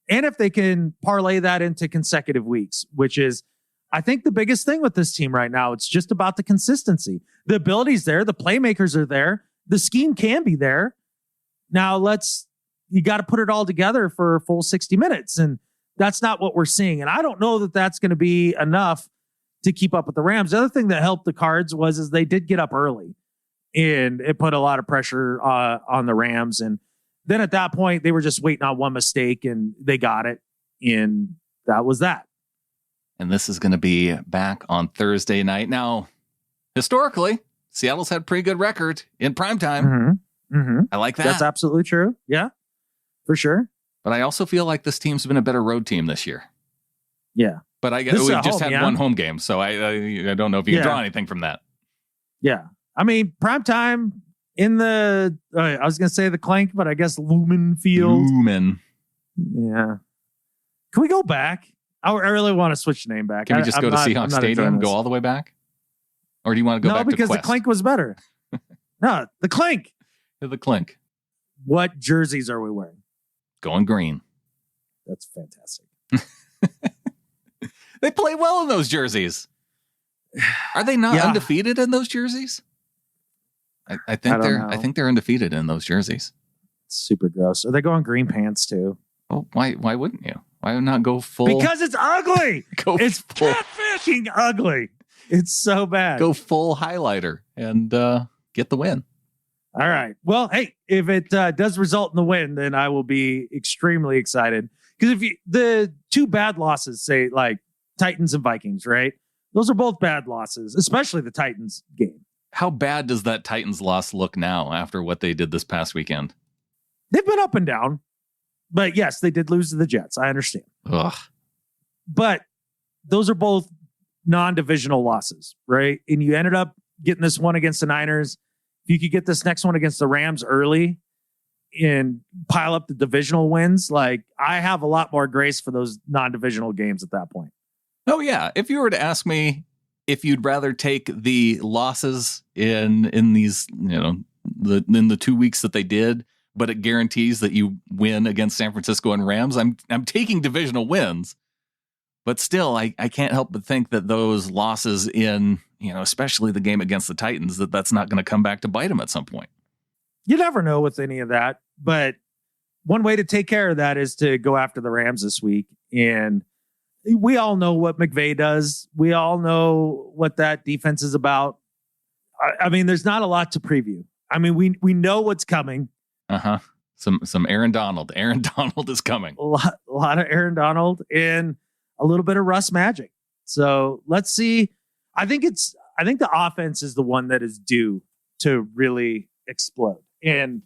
and if they can parlay that into consecutive weeks, which is, I think, the biggest thing with this team right now. It's just about the consistency. The ability's there. The playmakers are there. The scheme can be there. Now you got to put it all together for a full 60 minutes. And that's not what we're seeing. And I don't know that that's going to be enough to keep up with the Rams. The other thing that helped the Cards is they did get up early and it put a lot of pressure on the Rams. And then at that point, they were just waiting on one mistake and they got it. And that was that. And this is going to be back on Thursday night. Now, historically, Seattle's had a pretty good record in primetime. Mm-hmm. Mm-hmm. I like that. That's absolutely true. Yeah, for sure. But I also feel like this team's been a better road team this year. Yeah. But we've just had one home game, so I don't know if you can draw anything from that. Yeah. I mean, primetime in the, I was going to say the Clank, but I guess Lumen Field. Lumen. Yeah. Can we go back? I really want to switch the name back. Can we just go to Seahawks Stadium, go all the way back? Or do you want to go back to Quest? No, because the Clank was better. No, the Clank. The Clank. What jerseys are we wearing? Going green. That's fantastic. They play well in those jerseys. Are they not undefeated in those jerseys? I think they're undefeated in those jerseys. It's super gross. Are they going green pants too? Oh, why wouldn't you? Why not go full? Because it's ugly. It's full. catfish-ing ugly. It's so bad. Go full highlighter and get the win. All right. Well, hey, if it does result in the win, then I will be extremely excited. Because the two bad losses, say like Titans and Vikings, right? Those are both bad losses, especially the Titans game. How bad does that Titans loss look now after what they did this past weekend? They've been up and down. But yes, they did lose to the Jets. I understand. Ugh. But those are both non-divisional losses, right? And you ended up getting this one against the Niners. If you could get this next one against the Rams early and pile up the divisional wins, like I have a lot more grace for those non-divisional games at that point. Oh, yeah. If you were to ask me if you'd rather take the losses in these, in the 2 weeks that they did, but it guarantees that you win against San Francisco and Rams, I'm taking divisional wins. But still, I can't help but think that those losses in, especially the game against the Titans, that's not going to come back to bite them at some point. You never know with any of that, but one way to take care of that is to go after the Rams this week. And we all know what McVay does. We all know what that defense is about. I mean, there's not a lot to preview. I mean, we know what's coming. Some Aaron Donald. Aaron Donald is coming. A lot of Aaron Donald and a little bit of Russ magic. So let's see. I think the offense is the one that is due to really explode. And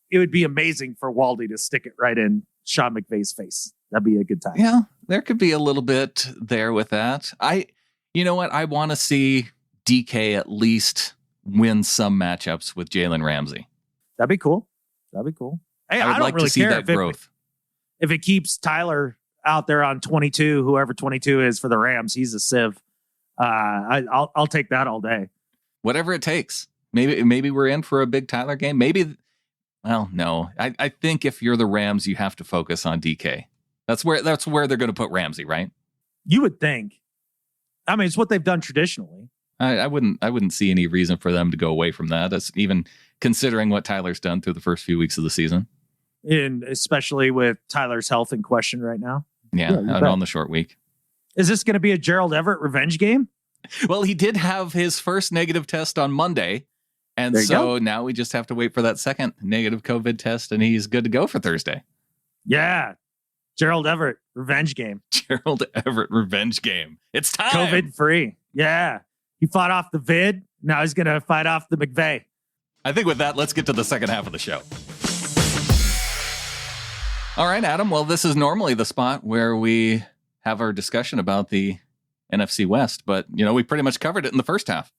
it would be amazing for Waldy to stick it right in Sean McVay's face. That'd be a good time. Yeah, there could be a little bit there with that. You know what? I want to see DK at least win some matchups with Jalen Ramsey. That'd be cool. Hey, I don't really care that growth. If it keeps Tyler out there on 22, whoever 22 is for the Rams, he's a sieve. I'll take that all day. Whatever it takes. Maybe we're in for a big Tyler game. Well, no. I think if you're the Rams, you have to focus on DK. That's where they're going to put Ramsey, right? You would think. I mean, it's what they've done traditionally. I wouldn't see any reason for them to go away from that. That's even considering what Tyler's done through the first few weeks of the season. And especially with Tyler's health in question right now. Yeah, on the short week. Is this going to be a Gerald Everett revenge game? Well, he did have his first negative test on Monday. And so now we just have to wait for that second negative COVID test, and he's good to go for Thursday. Yeah. Gerald Everett, revenge game. Gerald Everett, revenge game. It's time. COVID free. Yeah. He fought off the vid. Now he's going to fight off the McVay. I think with that, let's get to the second half of the show. All right, Adam. Well, this is normally the spot where we have our discussion about the NFC West, but, we pretty much covered it in the first half.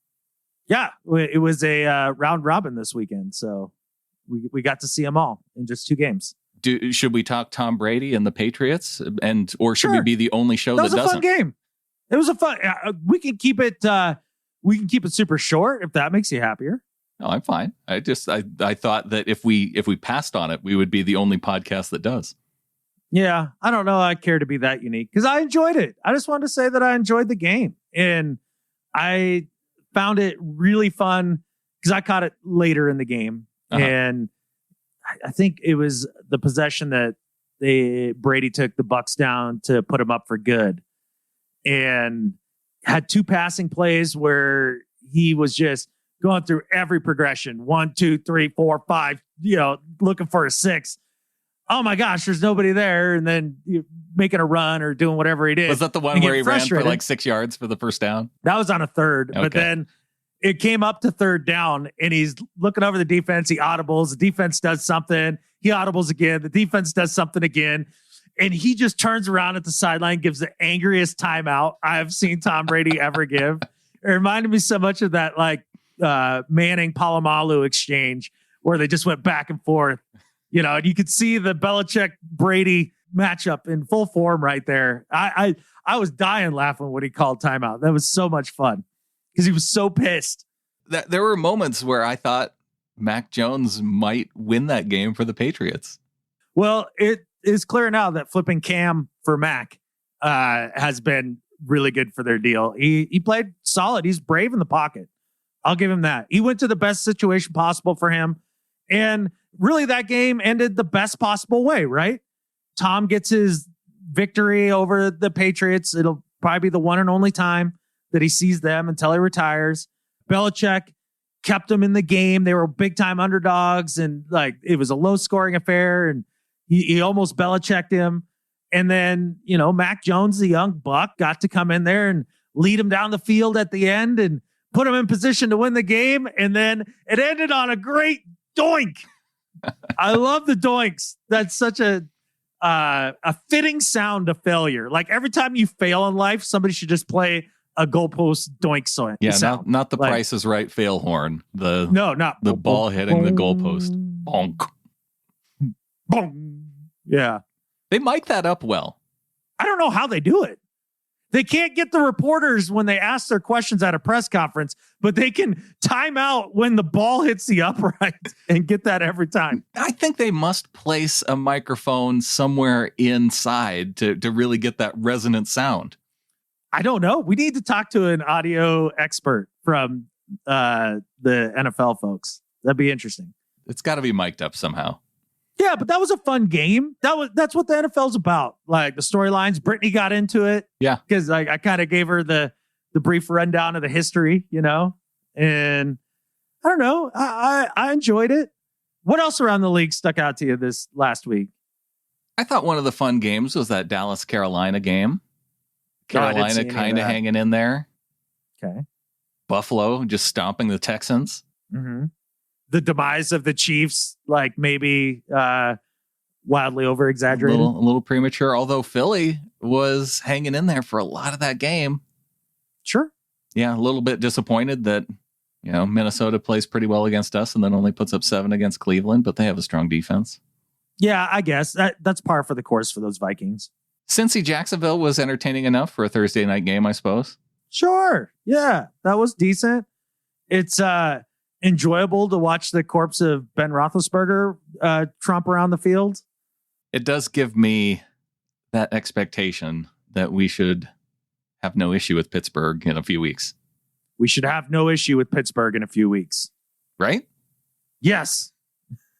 Yeah, it was a round robin this weekend, so we got to see them all in just 2 games. Should we talk Tom Brady and the Patriots, or should we be the only show that doesn't? That was a fun game. It was a fun. We can keep it. We can keep it super short if that makes you happier. No, I'm fine. I thought that if we passed on it, we would be the only podcast that does. Yeah, I don't know. I care to be that unique because I enjoyed it. I just wanted to say that I enjoyed the game and I found it really fun because I caught it later in the game. And I think it was the possession that Brady took the Bucs down to put them up for good and had 2 passing plays where he was just going through every progression. 1, 2, 3, 4, 5, looking for a 6. Oh my gosh, there's nobody there. And then making a run or doing whatever he did. Was that the one where he ran for like 6 yards for the first down? That was on a third. Okay. But then it came up to third down and he's looking over the defense. He audibles. The defense does something. He audibles again. The defense does something again. And he just turns around at the sideline, gives the angriest timeout I've seen Tom Brady ever give. It reminded me so much of that Manning Palomalu exchange where they just went back and forth. And you could see the Belichick Brady matchup in full form right there. I was dying laughing when he called timeout. That was so much fun because he was so pissed. There were moments where I thought Mac Jones might win that game for the Patriots. Well, it is clear now that flipping Cam for Mac has been really good for their deal. He played solid. He's brave in the pocket. I'll give him that. He went to the best situation possible for him. And really that game ended the best possible way, right? Tom gets his victory over the Patriots. It'll probably be the one and only time that he sees them until he retires. Belichick kept them in the game. They were big time underdogs and it was a low scoring affair and he almost Belichicked him. And then, Mac Jones, the young buck, got to come in there and lead him down the field at the end and put him in position to win the game. And then it ended on a great doink. I love the doinks. That's such a fitting sound of failure. Like every time you fail in life, somebody should just play a goalpost doink sound. Yeah, not the Price is Right fail horn. Not the ball hitting the goalpost. Bonk. Bonk. Yeah. They mic that up well. I don't know how they do it. They can't get the reporters when they ask their questions at a press conference, but they can time out when the ball hits the upright and get that every time. I think they must place a microphone somewhere inside to really get that resonant sound. I don't know. We need to talk to an audio expert from the NFL folks. That'd be interesting. It's got to be mic'd up somehow. Yeah, but that was a fun game. That's what the NFL's about. Like the storylines. Brittany got into it. Yeah. Because I kind of gave her the brief rundown of the history, and I don't know. I enjoyed it. What else around the league stuck out to you this last week? I thought one of the fun games was that Dallas-Carolina game. Carolina kind of hanging in there. Okay. Buffalo just stomping the Texans. Mm-hmm. The demise of the Chiefs, like maybe wildly over-exaggerated. A little premature, although Philly was hanging in there for a lot of that game. Sure. Yeah, a little bit disappointed that, Minnesota plays pretty well against us and then only puts up 7 against Cleveland, but they have a strong defense. Yeah, I guess. That's par for the course for those Vikings. Cincy Jacksonville was entertaining enough for a Thursday night game, I suppose. Sure. Yeah, that was decent. It's enjoyable to watch the corpse of Ben Roethlisberger tromp around the field. It does give me that expectation that we should have no issue with Pittsburgh in a few weeks. We should have no issue with Pittsburgh in a few weeks. Right? Yes.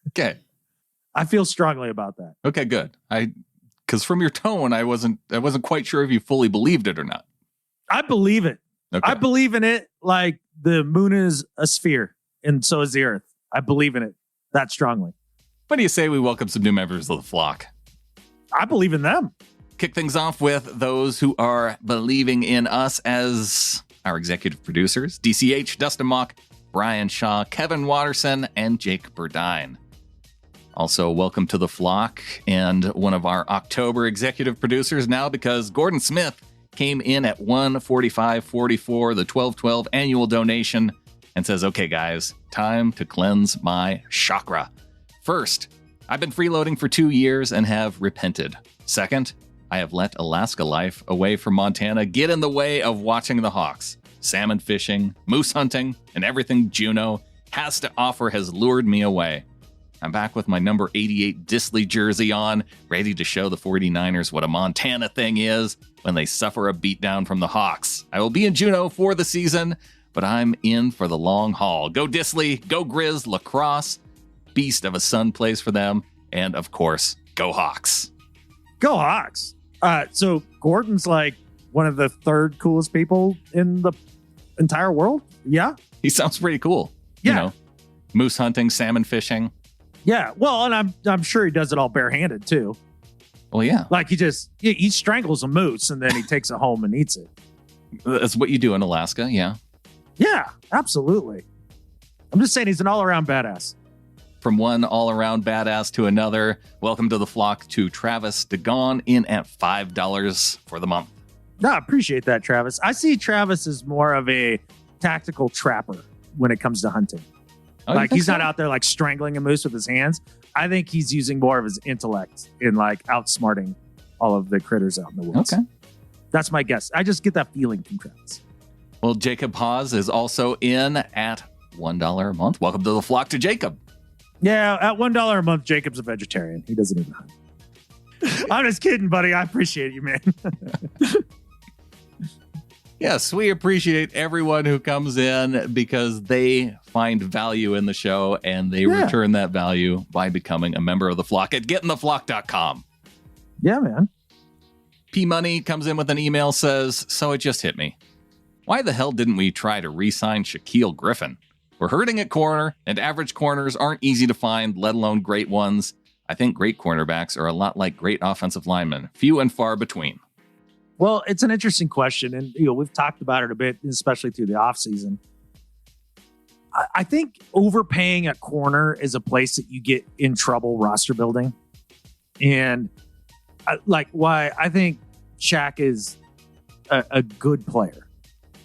Okay. I feel strongly about that. Okay, good. Because from your tone, I wasn't quite sure if you fully believed it or not. I believe it. Okay. I believe in it like the moon is a sphere. And so is the earth. I believe in it that strongly. What do you say we welcome some new members of the flock? I believe in them. Kick things off with those who are believing in us as our executive producers. DCH, Dustin Mock, Brian Shaw, Kevin Watterson, and Jake Burdine. Also, welcome to the flock and one of our October executive producers now because Gordon Smith came in at $145.44, the 1212 annual donation, and says, okay, guys, time to cleanse my chakra. First, I've been freeloading for 2 years and have repented. Second, I have let Alaska life away from Montana get in the way of watching the Hawks. Salmon fishing, moose hunting, and everything Juneau has to offer has lured me away. I'm back with my number 88 Disley jersey on, ready to show the 49ers what a Montana thing is when they suffer a beatdown from the Hawks. I will be in Juneau for the season, but I'm in for the long haul. Go Disley, go Grizz, lacrosse, beast of a son plays for them, and of course, go Hawks. Go Hawks. So Gordon's like one of the third coolest people in the entire world. Yeah. He sounds pretty cool. Yeah. Moose hunting, salmon fishing. Yeah. Well, and I'm sure he does it all barehanded too. Well, yeah. Like he strangles a moose and then he takes it home and eats it. That's what you do in Alaska. Yeah. Yeah, absolutely. I'm just saying he's an all-around badass. From one all-around badass to another, welcome to the flock to Travis DeGon in at $5 for the month. No, I appreciate that, Travis. I see Travis as more of a tactical trapper when it comes to hunting. Oh, like he's not out there like strangling a moose with his hands. I think he's using more of his intellect in like outsmarting all of the critters out in the woods. Okay. That's my guess. I just get that feeling from Travis. Well, Jacob Hawes is also in at $1 a month. Welcome to the flock to Jacob. Yeah, at $1 a month, Jacob's a vegetarian. He doesn't even hunt. I'm just kidding, buddy. I appreciate you, man. Yes, we appreciate everyone who comes in because they find value in the show and they return that value by becoming a member of the flock at getintheflock.com. Yeah, man. P Money comes in with an email, says, so it just hit me. Why the hell didn't we try to re-sign Shaquille Griffin? We're hurting at corner, and average corners aren't easy to find, let alone great ones. I think great cornerbacks are a lot like great offensive linemen, few and far between. Well, it's an interesting question, and we've talked about it a bit, especially through the offseason. I think overpaying at corner is a place that you get in trouble roster building. And why I think Shaq is a good player,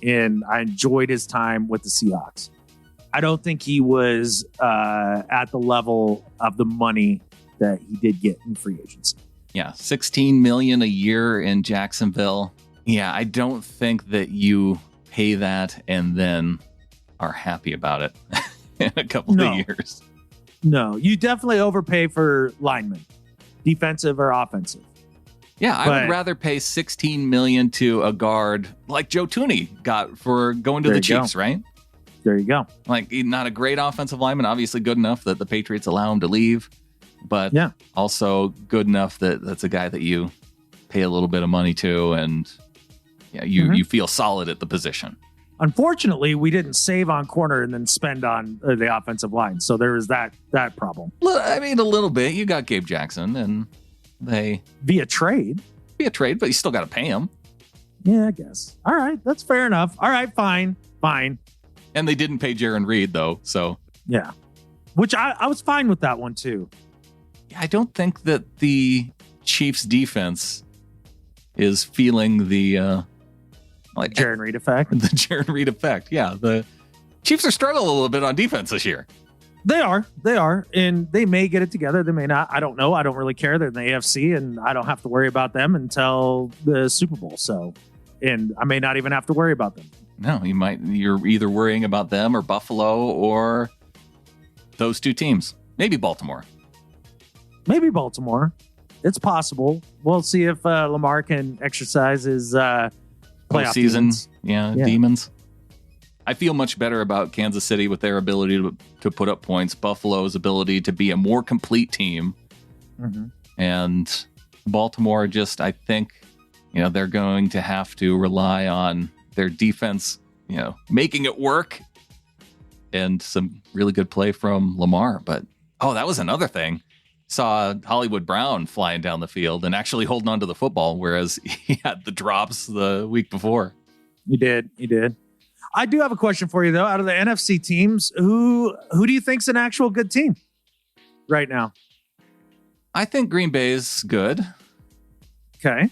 and I enjoyed his time with the Seahawks. I don't think he was at the level of the money that he did get in free agency. Yeah, $16 million a year in Jacksonville. Yeah, I don't think that you pay that and then are happy about it in a couple of years. No, you definitely overpay for linemen, defensive or offensive. Yeah, I would rather pay $16 million to a guard like Joe Tooney got for going to the Chiefs, right? There you go. Like, not a great offensive lineman, obviously good enough that the Patriots allow him to leave, but also good enough that that's a guy that you pay a little bit of money to, and you feel solid at the position. Unfortunately, we didn't save on corner and then spend on the offensive line, so there was that problem. I mean, a little bit. You got Gabe Jackson, and they via trade, but you still got to pay him. Yeah, I guess. All right, that's fair enough. All right, fine. And they didn't pay Jaron Reed, though, so... Yeah, which I was fine with that one, too. I don't think that the Chiefs' defense is feeling the... Jaron Reed effect? The Jaron Reed effect, yeah. The Chiefs are struggling a little bit on defense this year. They are. And they may get it together. They may not. I don't know. I don't really care. They're in the AFC, and I don't have to worry about them until the Super Bowl. So, and I may not even have to worry about them. No, you're either worrying about them or Buffalo or those two teams. Maybe Baltimore. It's possible. We'll see if Lamar can exercise his playoff season. Demons. Yeah, demons. I feel much better about Kansas City with their ability to put up points, Buffalo's ability to be a more complete team, and Baltimore I think, they're going to have to rely on their defense, making it work, and some really good play from Lamar. But, that was another thing. Saw Hollywood Brown flying down the field and actually holding on to the football, whereas he had the drops the week before. He did. I do have a question for you, though. Out of the NFC teams, who do you think's an actual good team right now? I think Green Bay's good. Okay.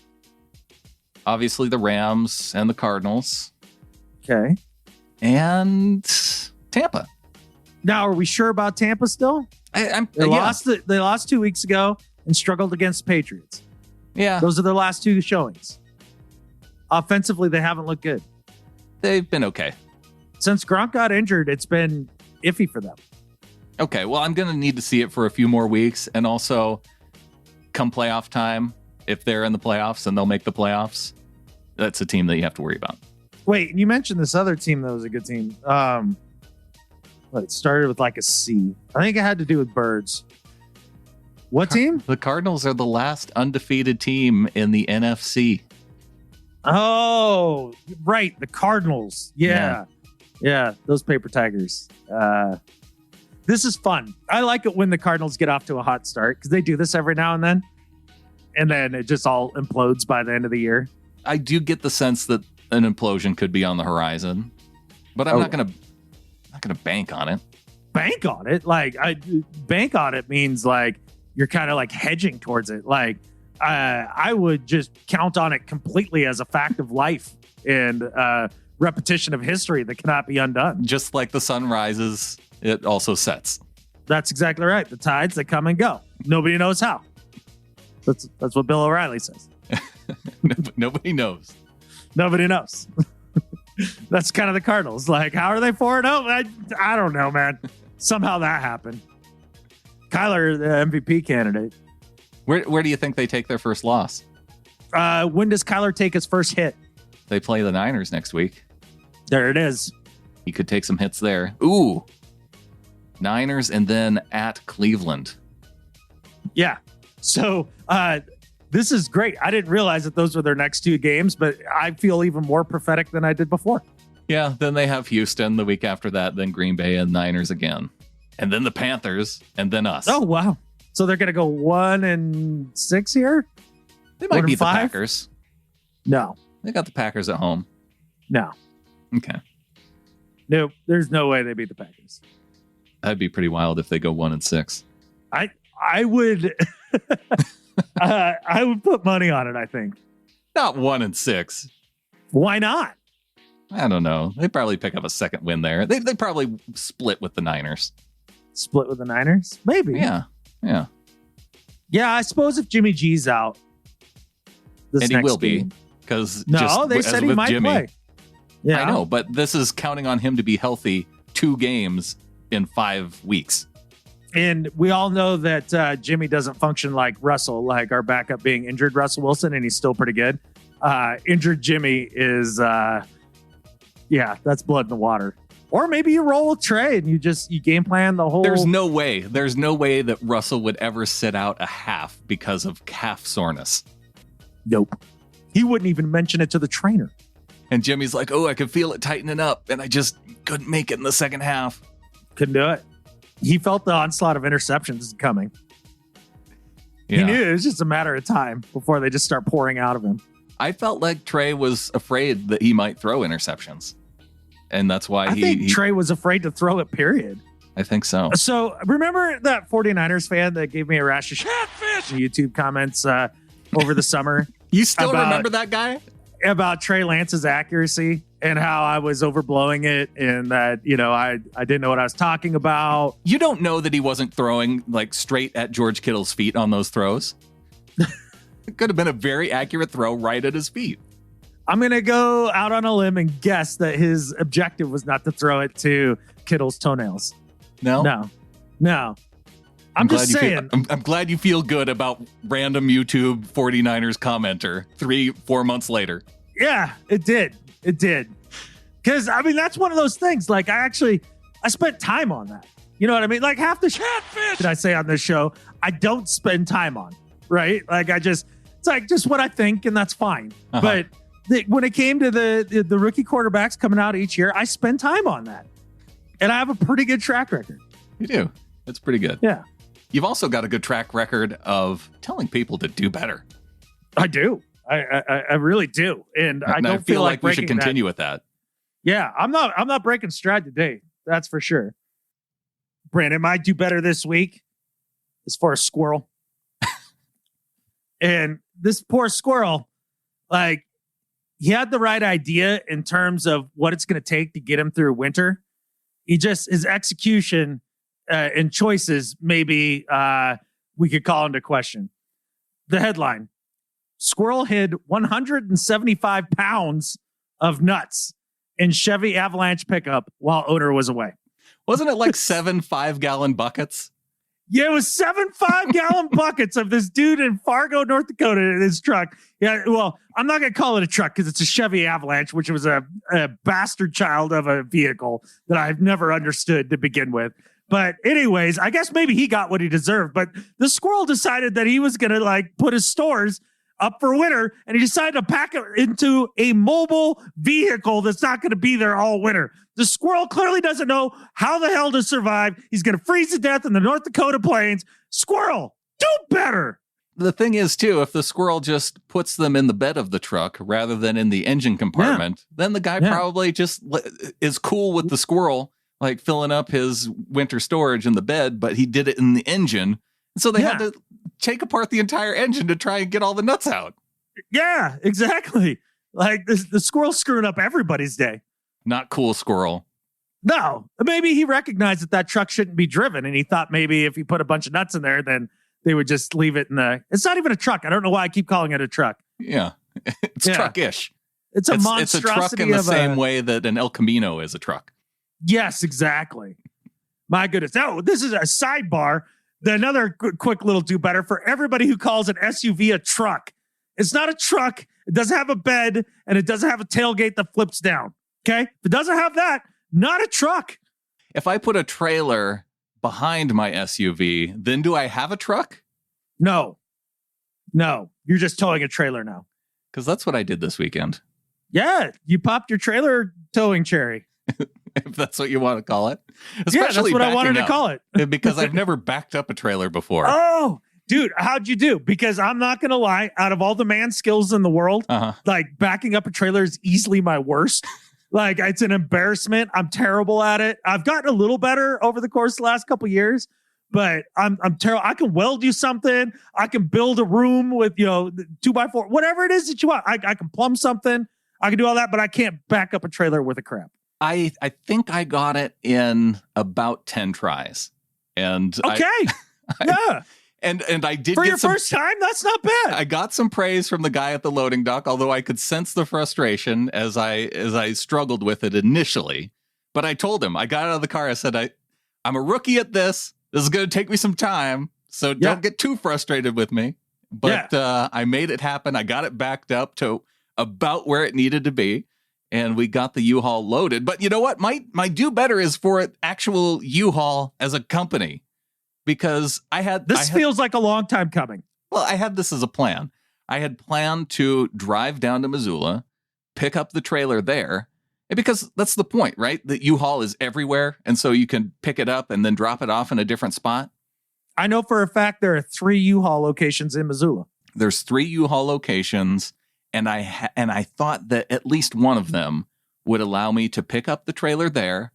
Obviously, the Rams and the Cardinals. Okay. And Tampa. Now, are we sure about Tampa still? They lost 2 weeks ago and struggled against the Patriots. Yeah. Those are their last two showings. Offensively, they haven't looked good. They've been okay. Since Gronk got injured, it's been iffy for them. Okay, well, I'm going to need to see it for a few more weeks. And also, come playoff time, if they're in the playoffs and they'll make the playoffs, that's a team that you have to worry about. Wait, you mentioned this other team that was a good team. It started with like a C. I think it had to do with birds. What team? The Cardinals are the last undefeated team in the NFC. Oh, right. The Cardinals. Yeah. Those paper tigers. This is fun. I like it when the Cardinals get off to a hot start because they do this every now and then it just all implodes by the end of the year. I do get the sense that an implosion could be on the horizon, but I'm not going to bank on it. Bank on it? Bank on it means like you're kind of like hedging towards it. Like, I would just count on it completely as a fact of life and repetition of history that cannot be undone. Just like the sun rises, it also sets. That's exactly right. The tides that come and go. Nobody knows how. That's what Bill O'Reilly says. Nobody knows. Nobody knows. That's kind of the Cardinals. Like, how are they 4-0? I don't know, man. Somehow that happened. Kyler, the MVP candidate. Where do you think they take their first loss? When does Kyler take his first hit? They play the Niners next week. There it is. He could take some hits there. Ooh. Niners and then at Cleveland. Yeah. So this is great. I didn't realize that those were their next two games, but I feel even more prophetic than I did before. Yeah. Then they have Houston the week after that, then Green Bay and Niners again. And then the Panthers and then us. Oh, wow. So they're going to go 1-6 here? They might beat the Packers. No. They got the Packers at home. No. Okay. Nope. There's no way they beat the Packers. That'd be pretty wild if they go 1-6. I would I would put money on it, I think. Not 1-6. Why not? I don't know. They probably pick up a second win there. They probably split with the Niners. Split with the Niners? Maybe. Yeah. Yeah, I suppose if Jimmy G's out, and he will be, because they said he might play. Yeah, I know, but this is counting on him to be healthy 2 games in 5 weeks. And we all know that Jimmy doesn't function like Russell, like our backup being injured Russell Wilson, and he's still pretty good. Injured Jimmy is, that's blood in the water. Or maybe you roll with Trey and you game plan the whole. There's no way that Russell would ever sit out a half because of calf soreness. Nope. He wouldn't even mention it to the trainer. And Jimmy's like, I could feel it tightening up, and I just couldn't make it in the second half. Couldn't do it. He felt the onslaught of interceptions coming. Yeah. He knew it was just a matter of time before they just start pouring out of him. I felt like Trey was afraid that he might throw interceptions. And that's why I think Trey was afraid to throw it, period. I think so. So remember that 49ers fan that gave me a rash of catfish YouTube comments over the summer? You still remember that guy? About Trey Lance's accuracy and how I was overblowing it and that, I didn't know what I was talking about. You don't know that he wasn't throwing like straight at George Kittle's feet on those throws. It could have been a very accurate throw right at his feet. I'm going to go out on a limb and guess that his objective was not to throw it to Kittle's toenails. No. I'm just saying. I'm glad you feel good about random YouTube 49ers commenter 3-4 months later. Yeah, it did. Because, that's one of those things. Like, I spent time on that. You know what I mean? Like, half the catfish that I say on this show, I don't spend time on, right? Like, it's like just what I think, and that's fine. Uh-huh. But when it came to the rookie quarterbacks coming out each year, I spend time on that. And I have a pretty good track record. You do. It's pretty good. Yeah. You've also got a good track record of telling people to do better. I do. I really do. And I don't feel like we should continue with that. Yeah, I'm not breaking stride today. That's for sure. Brandon, might do better this week as far as squirrel. And this poor squirrel, like, he had the right idea in terms of what it's going to take to get him through winter. His execution and choices, maybe we could call into question. The headline: Squirrel hid 175 pounds of nuts in Chevy Avalanche pickup while owner was away. Wasn't it like 7 5-gallon buckets? Yeah, it was 7 5-gallon buckets of this dude in Fargo, North Dakota in his truck. Yeah, well, I'm not going to call it a truck because it's a Chevy Avalanche, which was a bastard child of a vehicle that I've never understood to begin with. But anyways, I guess maybe he got what he deserved. But the squirrel decided that he was going to put his stores up for winter, and he decided to pack it into a mobile vehicle that's not going to be there all winter. The squirrel clearly doesn't know how the hell to survive. He's going to freeze to death in the North Dakota plains. Squirrel, do better. The thing is, too, if the squirrel just puts them in the bed of the truck rather than in the engine compartment, then the guy probably just is cool with the squirrel, like filling up his winter storage in the bed, but he did it in the engine. So they had to take apart the entire engine to try and get all the nuts out. Yeah, exactly. Like the squirrel screwing up everybody's day. Not cool, squirrel. No, maybe he recognized that truck shouldn't be driven, and he thought maybe if he put a bunch of nuts in there, then they would just leave it in the. It's not even a truck. I don't know why I keep calling it a truck. Yeah, it's truck-ish. It's a monstrosity. It's a truck in the same way that an El Camino is a truck. Yes, exactly. My goodness. Now, this is a sidebar. Another quick little do better for everybody who calls an SUV a truck. It's not a truck. It doesn't have a bed, and it doesn't have a tailgate that flips down. Okay? If it doesn't have that, not a truck. If I put a trailer behind my SUV, then do I have a truck? No. You're just towing a trailer now. Because that's what I did this weekend. Yeah, you popped your trailer towing cherry. If that's what you want to call it. That's what I wanted to call it. Because I've never backed up a trailer before. Oh, dude, how'd you do? Because I'm not going to lie, out of all the man skills in the world, like backing up a trailer is easily my worst. Like, it's an embarrassment. I'm terrible at it. I've gotten a little better over the course of the last couple of years, but I'm terrible. I can weld you something. I can build a room with, 2x4, whatever it is that you want. I can plumb something. I can do all that, but I can't back up a trailer with a crap. I think I got it in about 10 tries. And okay. Yeah. And I did for get your first time. That's not bad. I got some praise from the guy at the loading dock, although I could sense the frustration as I struggled with it initially. But I told him, I got out of the car. I said, I'm a rookie at this. This is going to take me some time, so don't get too frustrated with me. But I made it happen. I got it backed up to about where it needed to be, and we got the U-Haul loaded. But you know what? My do better is for an actual U-Haul as a company, because this feels like a long time coming. Well, I had this as a plan. I had planned to drive down to Missoula, pick up the trailer there, and because that's the point, right? The U-Haul is everywhere, and so you can pick it up and then drop it off in a different spot. I know for a fact there are 3 U-Haul locations in Missoula. There's 3 U-Haul locations, and I thought that at least one of them would allow me to pick up the trailer there,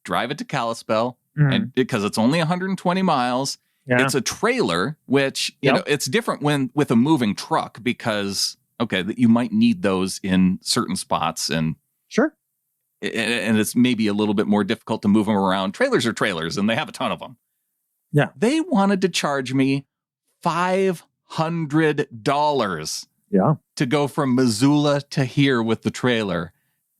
drive it to Kalispell, and because it's only 120 miles. Yeah. It's a trailer, which you know it's different with a moving truck, because that you might need those in certain spots, and sure, and it's maybe a little bit more difficult to move them around. Trailers are trailers, and they have a ton of them. Yeah. They wanted to charge me $500 to go from Missoula to here with the trailer,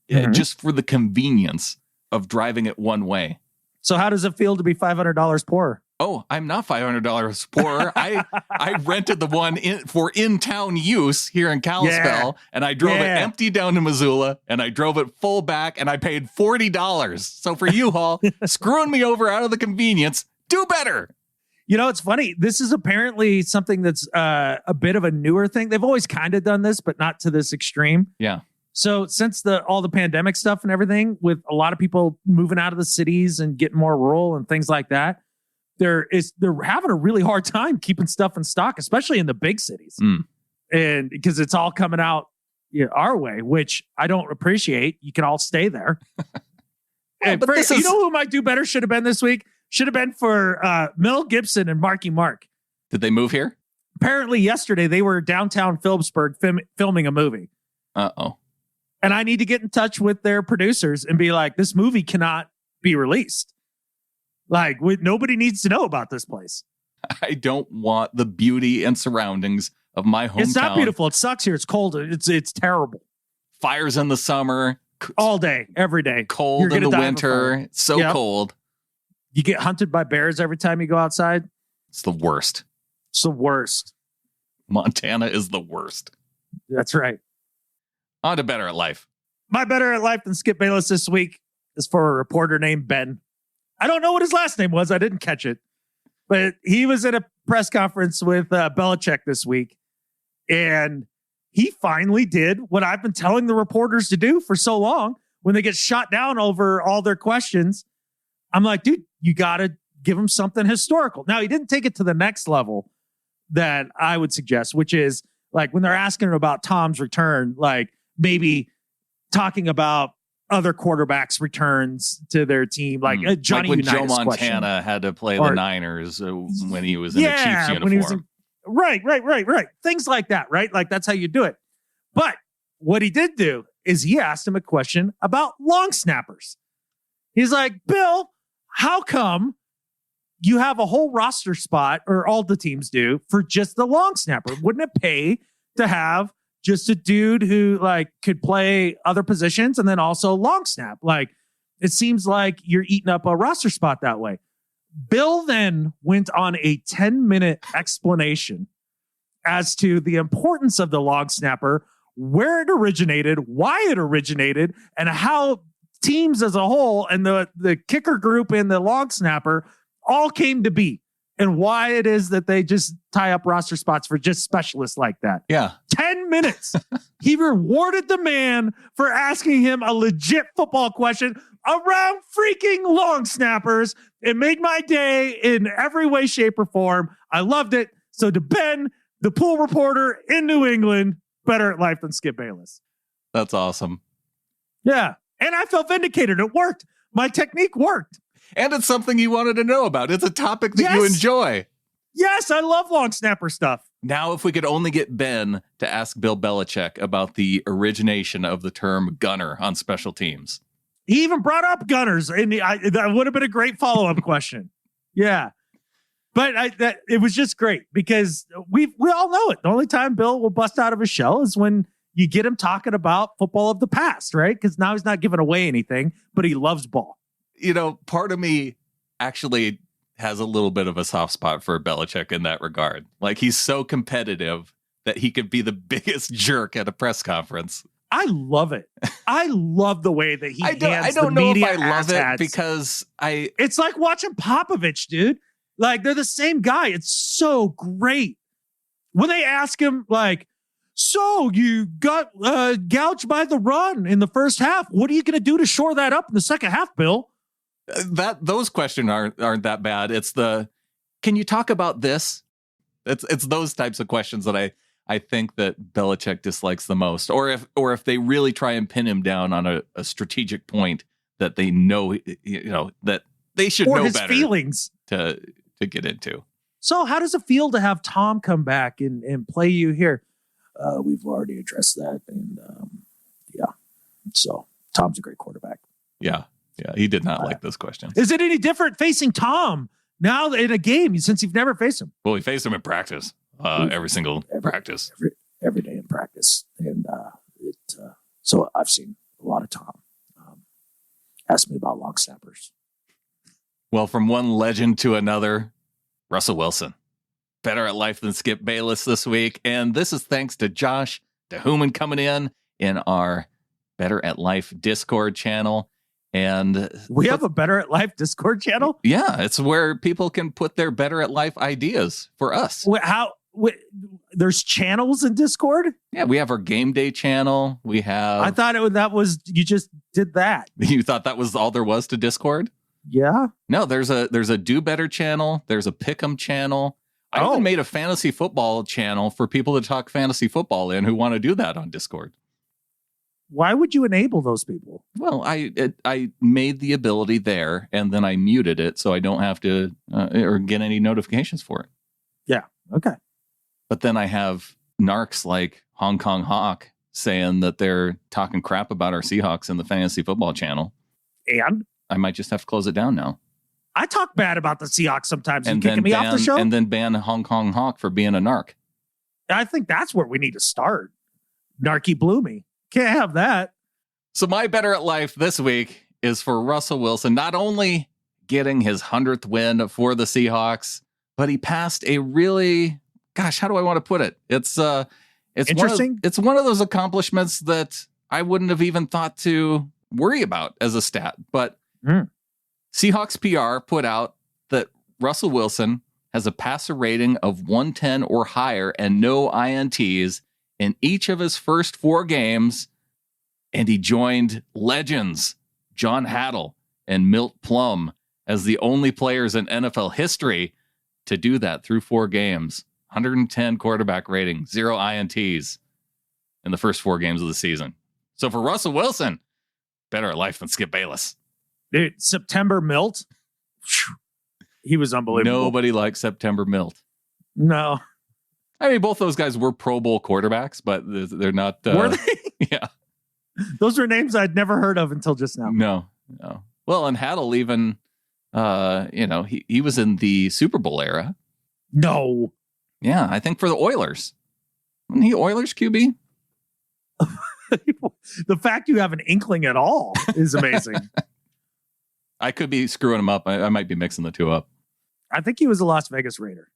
just for the convenience of driving it one way. So how does it feel to be $500 poorer? Oh, I'm not $500 poorer. I rented the one for in-town use here in Kalispell, and I drove it empty down to Missoula, and I drove it full back, and I paid $40. So for U-Haul, screwing me over out of the convenience, do better. You know, it's funny. This is apparently something that's a bit of a newer thing. They've always kind of done this, but not to this extreme. Yeah. So since all the pandemic stuff and everything, with a lot of people moving out of the cities and getting more rural and things like that, they're having a really hard time keeping stuff in stock, especially in the big cities. And because it's all coming out our way, which I don't appreciate. You can all stay there. You know who might do better should have been this week? Should have been for Mel Gibson and Marky Mark. Did they move here? Apparently yesterday they were downtown Phillipsburg filming a movie. Uh-oh. And I need to get in touch with their producers and be like, this movie cannot be released. Like, nobody needs to know about this place. I don't want the beauty and surroundings of my hometown. It's not beautiful. It sucks here. It's cold. It's terrible. Fires in the summer. All day, every day. Cold in the winter. It's so cold. You get hunted by bears every time you go outside. It's the worst. It's the worst. Montana is the worst. That's right. On to Better at Life. My Better at Life than Skip Bayless this week is for a reporter named Ben. I don't know what his last name was. I didn't catch it. But he was at a press conference with Belichick this week. And he finally did what I've been telling the reporters to do for so long. When they get shot down over all their questions, I'm like, dude, you got to give him something historical. Now, he didn't take it to the next level that I would suggest, which is like when they're asking him about Tom's return, like maybe talking about other quarterbacks' returns to their team, like Johnny like when Unitas Joe Montana question. Had to play the Niners when he was in a Chiefs uniform. When he was right. Things like that, right? Like that's how you do it. But what he did do is he asked him a question about long snappers. He's like, Bill, how come you have a whole roster spot, or all the teams do, for just the long snapper? Wouldn't it pay to have just a dude who like could play other positions and then also long snap? Like, it seems like you're eating up a roster spot that way. Bill then went on a 10-minute explanation as to the importance of the long snapper, where it originated, why it originated, and how teams as a whole and the kicker group and the long snapper all came to be, and why it is that they just tie up roster spots for just specialists like that. Yeah. 10 minutes. He rewarded the man for asking him a legit football question around freaking long snappers. It made my day in every way, shape, or form. I loved it. So to Ben, the pool reporter in New England, better at life than Skip Bayless. That's awesome. Yeah. And I felt vindicated. It worked. My technique worked. And it's something you wanted to know about. It's a topic that you enjoy. Yes, I love long snapper stuff. Now, if we could only get Ben to ask Bill Belichick about the origination of the term gunner on special teams. He even brought up gunners, and that would have been a great follow-up question. Yeah. But it was just great because we all know it. The only time Bill will bust out of his shell is when you get him talking about football of the past, right? Because now he's not giving away anything, but he loves ball. Part of me actually has a little bit of a soft spot for Belichick in that regard. Like, he's so competitive that he could be the biggest jerk at a press conference. I love it. I love the way that he I don't know if I love it because it's like watching Popovich, dude. Like, they're the same guy. It's so great. When they ask him, like, so you got gouged by the run in the first half. What are you going to do to shore that up in the second half, Bill? Those questions aren't that bad. It's can you talk about this? It's those types of questions that I think that Belichick dislikes the most, or if they really try and pin him down on a strategic point that they know, that they should know his better feelings to get into. So how does it feel to have Tom come back and play you here? We've already addressed that. And so Tom's a great quarterback. Yeah. He did not like this question. Is it any different facing Tom now in a game since you've never faced him? Well, we faced him in practice, every practice. Every day in practice. And so I've seen a lot of Tom. Ask me about long snappers. Well, from one legend to another, Russell Wilson. Better at life than Skip Bayless this week. And this is thanks to Josh DeHuman coming in our Better at Life Discord channel. And we have a Better at Life Discord channel? Yeah, it's where people can put their Better at Life ideas for us. There's channels in Discord? Yeah, we have our game day channel. We have... I thought you just did that. You thought that was all there was to Discord? Yeah. No, there's a Do Better channel. There's a Pick'em channel. I even made a fantasy football channel for people to talk fantasy football in who want to do that on Discord. Why would you enable those people? Well, I made the ability there, and then I muted it so I don't have to or get any notifications for it. Yeah. Okay. But then I have narcs like Hong Kong Hawk saying that they're talking crap about our Seahawks in the fantasy football channel. And I might just have to close it down now. I talk bad about the Seahawks sometimes. And kicking me off the show? And then ban Hong Kong Hawk for being a narc. I think that's where we need to start. Narky Bloomy. Can't have that. So my Better at Life this week is for Russell Wilson, not only getting his 100th win for the Seahawks, but he passed a really, how do I want to put it? It's interesting. It's one of those accomplishments that I wouldn't have even thought to worry about as a stat. But Seahawks PR put out that Russell Wilson has a passer rating of 110 or higher and no INTs in each of his first 4 games, and he joined legends John Haddle and Milt Plum as the only players in NFL history to do that through 4 games. 110 quarterback rating, 0 INTs in the first 4 games of the season. So for Russell Wilson, better at life than Skip Bayless. Dude, September Milt, he was unbelievable. Nobody likes September Milt. No. I mean, both those guys were Pro Bowl quarterbacks, but they're not. Were they? Yeah. Those are names I'd never heard of until just now. No. Well, and Haddle even, he was in the Super Bowl era. No. Yeah, I think for the Oilers. Wasn't he Oilers QB? The fact you have an inkling at all is amazing. I could be screwing him up. I might be mixing the two up. I think he was a Las Vegas Raider.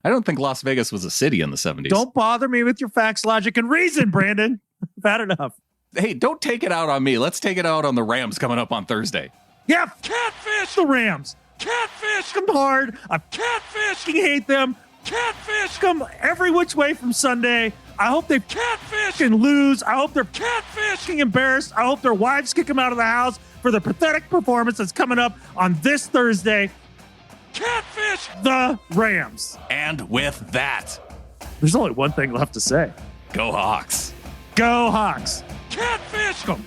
I don't think Las Vegas was a city in the 70s. Don't bother me with your facts, logic, and reason, Brandon. Bad enough. Hey, don't take it out on me. Let's take it out on the Rams coming up on Thursday. Yeah, catfish the Rams. Catfish them hard. I catfishing hate them. Catfish them every which way from Sunday. I hope they catfish and lose. I hope they're catfishing embarrassed. I hope their wives kick them out of the house for the pathetic performance that's coming up on this Thursday. Catfish the Rams. And with that, there's only one thing left to say. Go Hawks. Go Hawks. Catfish them.